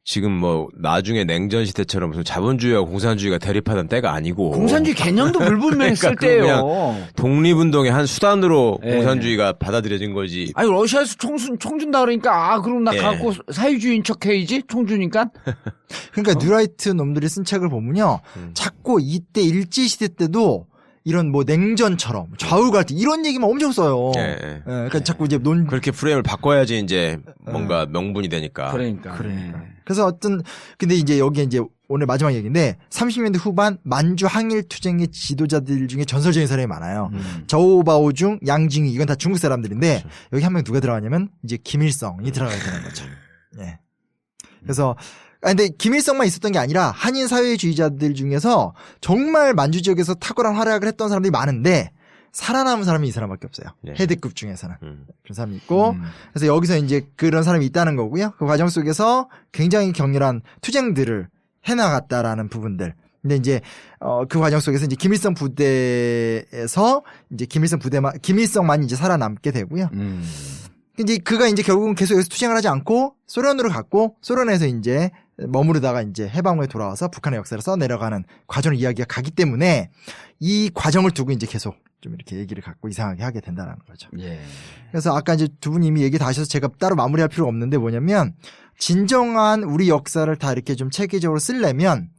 지금 뭐 나중에 냉전 시대처럼 무슨 자본주의와 공산주의가 대립하던 때가 아니고 공산주의 개념도 불분명했을 때예요. 독립운동의 한 수단으로 공산주의가 받아들여진 거지. 아니 러시아에서 총 준다 그러니까 그럼 나 갖고 사회주의인 척 해야지 총 주니까. 그러니까 뉴라이트 놈들이 쓴 책을 보면요, 자꾸 이때 일제 시대 때도 이런 뭐 냉전처럼 좌우 갈등 이런 얘기만 엄청 써요. 그러니까 자꾸 이제 그렇게 프레임을 바꿔야지 이제 뭔가 명분이 되니까. 그러니까. 그래서 근데 이제 여기 이제 오늘 마지막 얘기인데 30년대 후반 만주 항일 투쟁의 지도자들 중에 전설적인 사람이 많아요. 저우바오중, 양징위 이건 다 중국 사람들인데 여기 한 명 누가 들어가냐면 이제 김일성이 들어가야 되는 거죠. 그래서 근데 김일성만 있었던 게 아니라 한인 사회주의자들 중에서 정말 만주 지역에서 탁월한 활약을 했던 사람들이 많은데 살아남은 사람이 이 사람밖에 없어요. 헤드급 중에서는. 그런 사람이 있고 그래서 여기서 이제 그런 사람이 있다는 거고요. 그 과정 속에서 굉장히 격렬한 투쟁들을 해나갔다라는 부분들. 근데 이제 그 과정 속에서 이제 김일성 부대에서 이제 김일성만 이제 살아남게 되고요. 이제 그가 이제 결국은 계속 여기서 투쟁을 하지 않고 소련으로 갔고 소련에서 이제 머무르다가 이제 해방 후에 돌아와서 북한의 역사를 써 내려가는 과정을 이야기가 가기 때문에 이 과정을 두고 이제 계속 좀 이렇게 얘기를 갖고 이상하게 하게 된다는 거죠. 그래서 아까 이제 두 분이 이미 얘기 다 하셔서 제가 따로 마무리할 필요가 없는데 뭐냐면 진정한 우리 역사를 다 이렇게 좀 체계적으로 쓰려면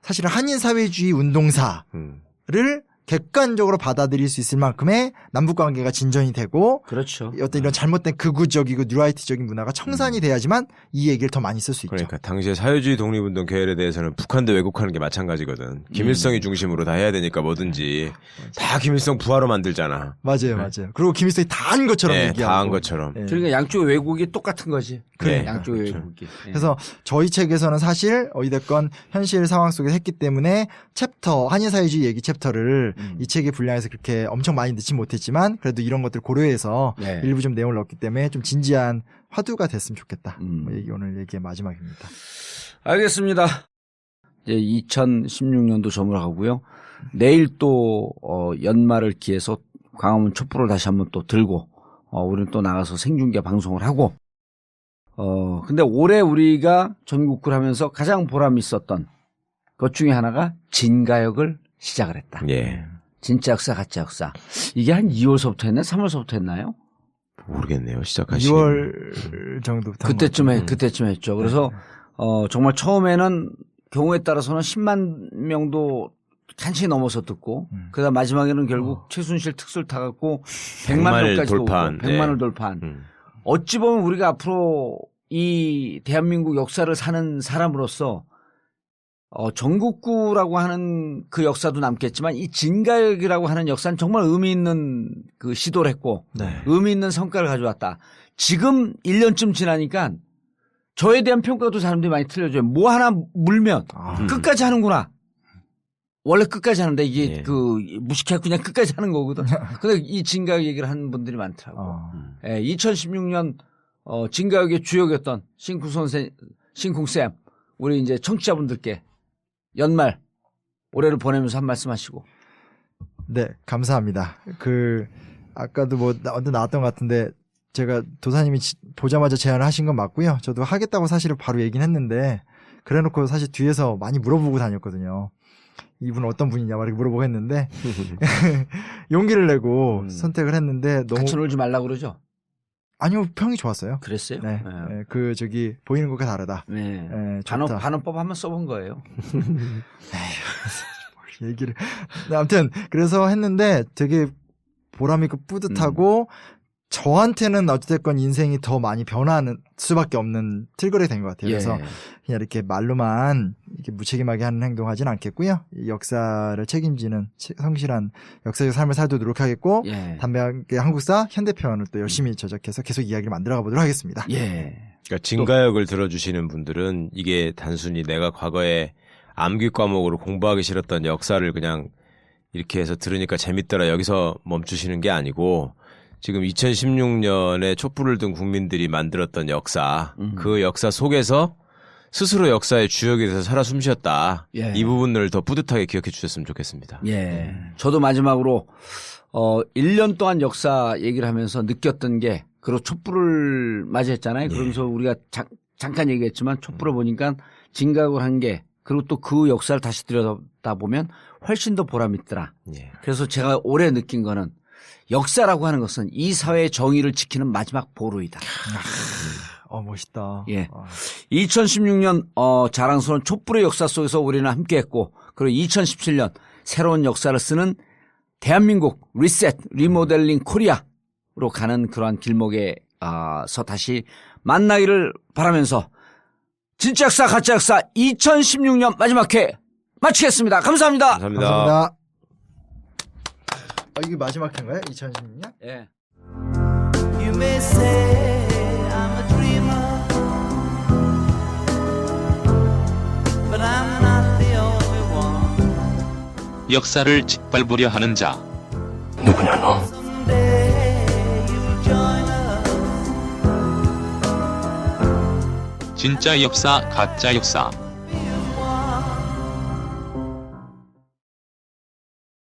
사실은 한인 사회주의 운동사를 객관적으로 받아들일 수 있을 만큼의 남북 관계가 진전이 되고 그렇죠. 어떤 이런 잘못된 극우적이고 뉴라이트적인 문화가 청산이 돼야지만 이 얘기를 더 많이 쓸 수 있죠. 그러니까 당시에 사회주의 독립운동 계열에 대해서는 북한도 왜곡하는 게 마찬가지거든. 김일성이 중심으로 다 해야 되니까 뭐든지 다 김일성 부하로 만들잖아. 맞아요. 그리고 김일성이 다 한 것처럼 얘기하고. 다 한 것처럼. 그러니까 양쪽의 왜곡이 똑같은 거지. 양쪽의 왜곡이. 그래서 저희 책에서는 사실 어찌됐건 현실 상황 속에서 했기 때문에 챕터 한인 사회주의 얘기 챕터를 이 책에 분량해서 그렇게 엄청 많이 넣지 못했지만 그래도 이런 것들 고려해서 일부 좀 내용을 넣었기 때문에 좀 진지한 화두가 됐으면 좋겠다. 오늘 얘기의 마지막입니다. 알겠습니다. 이제 2016년도 저물하고요. 내일 또 연말을 기해서 광화문 촛불을 다시 한번 또 들고 우리는 또 나가서 생중계 방송을 하고 근데 올해 우리가 전국구를 하면서 가장 보람 있었던 그 중에 하나가 진가역을 시작을 했다. 예. 진짜 역사, 가짜 역사. 이게 한 2월서부터 했나? 3월서부터 했나요? 모르겠네요. 시작하시 2월 정도부터 그때쯤 했죠. 그래서 정말 처음에는 경우에 따라서는 10만 명도 간신히 넘어서 듣고 그다음 마지막에는 결국 최순실 특수를 타갖고 100만 명까지 돌파한. 100만을 돌파한. 어찌 보면 우리가 앞으로 이 대한민국 역사를 사는 사람으로서 전국구라고 하는 그 역사도 남겠지만 이 진가역이라고 하는 역사는 정말 의미 있는 그 시도를 했고 의미 있는 성과를 가져왔다. 지금 1년쯤 지나니까 저에 대한 평가도 사람들이 많이 틀려줘요. 뭐 하나 물면 끝까지 하는구나. 원래 끝까지 하는데 이게 그 무식해서 그냥 끝까지 하는 거거든. 근데 이 진가역 얘기를 하는 분들이 많더라고. 2016년 진가역의 주역이었던 신쿵쌤 우리 이제 청취자분들께 연말 올해를 보내면서 한 말씀 하시고. 네, 감사합니다. 아까도 뭐 언제 나왔던 것 같은데 제가 도사님이 보자마자 제안을 하신 건 맞고요. 저도 하겠다고 사실은 바로 얘기는 했는데 그래놓고 사실 뒤에서 많이 물어보고 다녔거든요. 이분은 어떤 분이냐 막 이렇게 물어보고 했는데 용기를 내고 선택을 했는데 너무 같이 놀지 말라고 그러죠? 아니요, 평이 좋았어요. 그랬어요? 네. 네. 보이는 것과 다르다. 네. 좋다. 반원법 한번 써본 거예요. 얘기를. 네, 아무튼 그래서 했는데 되게 보람있고 뿌듯하고 저한테는 어찌됐건 인생이 더 많이 변화하는 수밖에 없는 틀거리 된 것 같아요. 그래서 그냥 이렇게 말로만 이렇게 무책임하게 하는 행동하진 않겠고요. 이 역사를 책임지는 성실한 역사적 삶을 살도록 노력하겠고 담백하게 한국사 현대편을 또 열심히 저작해서 계속 이야기를 만들어가 보도록 하겠습니다. 그러니까 진가역을 들어주시는 분들은 이게 단순히 내가 과거에 암기 과목으로 공부하기 싫었던 역사를 그냥 이렇게 해서 들으니까 재밌더라 여기서 멈추시는 게 아니고 지금 2016년에 촛불을 든 국민들이 만들었던 역사, 그 역사 속에서 스스로 역사의 주역이 돼서 살아 숨쉬었다. 이 부분을 더 뿌듯하게 기억해 주셨으면 좋겠습니다. 저도 마지막으로 1년 동안 역사 얘기를 하면서 느꼈던 게 그리고 촛불을 맞이했잖아요. 그러면서 우리가 잠깐 얘기했지만 촛불을 보니까 진각을 한 게 그리고 또 그 역사를 다시 들여다보면 훨씬 더 보람 있더라. 그래서 제가 올해 느낀 거는 역사라고 하는 것은 이 사회의 정의를 지키는 마지막 보루이다. 멋있다. 2016년 자랑스러운 촛불의 역사 속에서 우리는 함께했고 그리고 2017년 새로운 역사를 쓰는 대한민국 리셋 리모델링 코리아로 가는 그러한 길목에서 다시 만나기를 바라면서 진짜 역사 가짜 역사 2016년 마지막 회 마치겠습니다. 감사합니다. 감사합니다. 이게 마지막 회인가요? 2016년? 예. You may say I'm a dreamer, but I'm not the only one. 역사를 짓밟으려 하는 자. 누구냐 너? Someday you'll join us. 진짜 역사, 가짜 역사.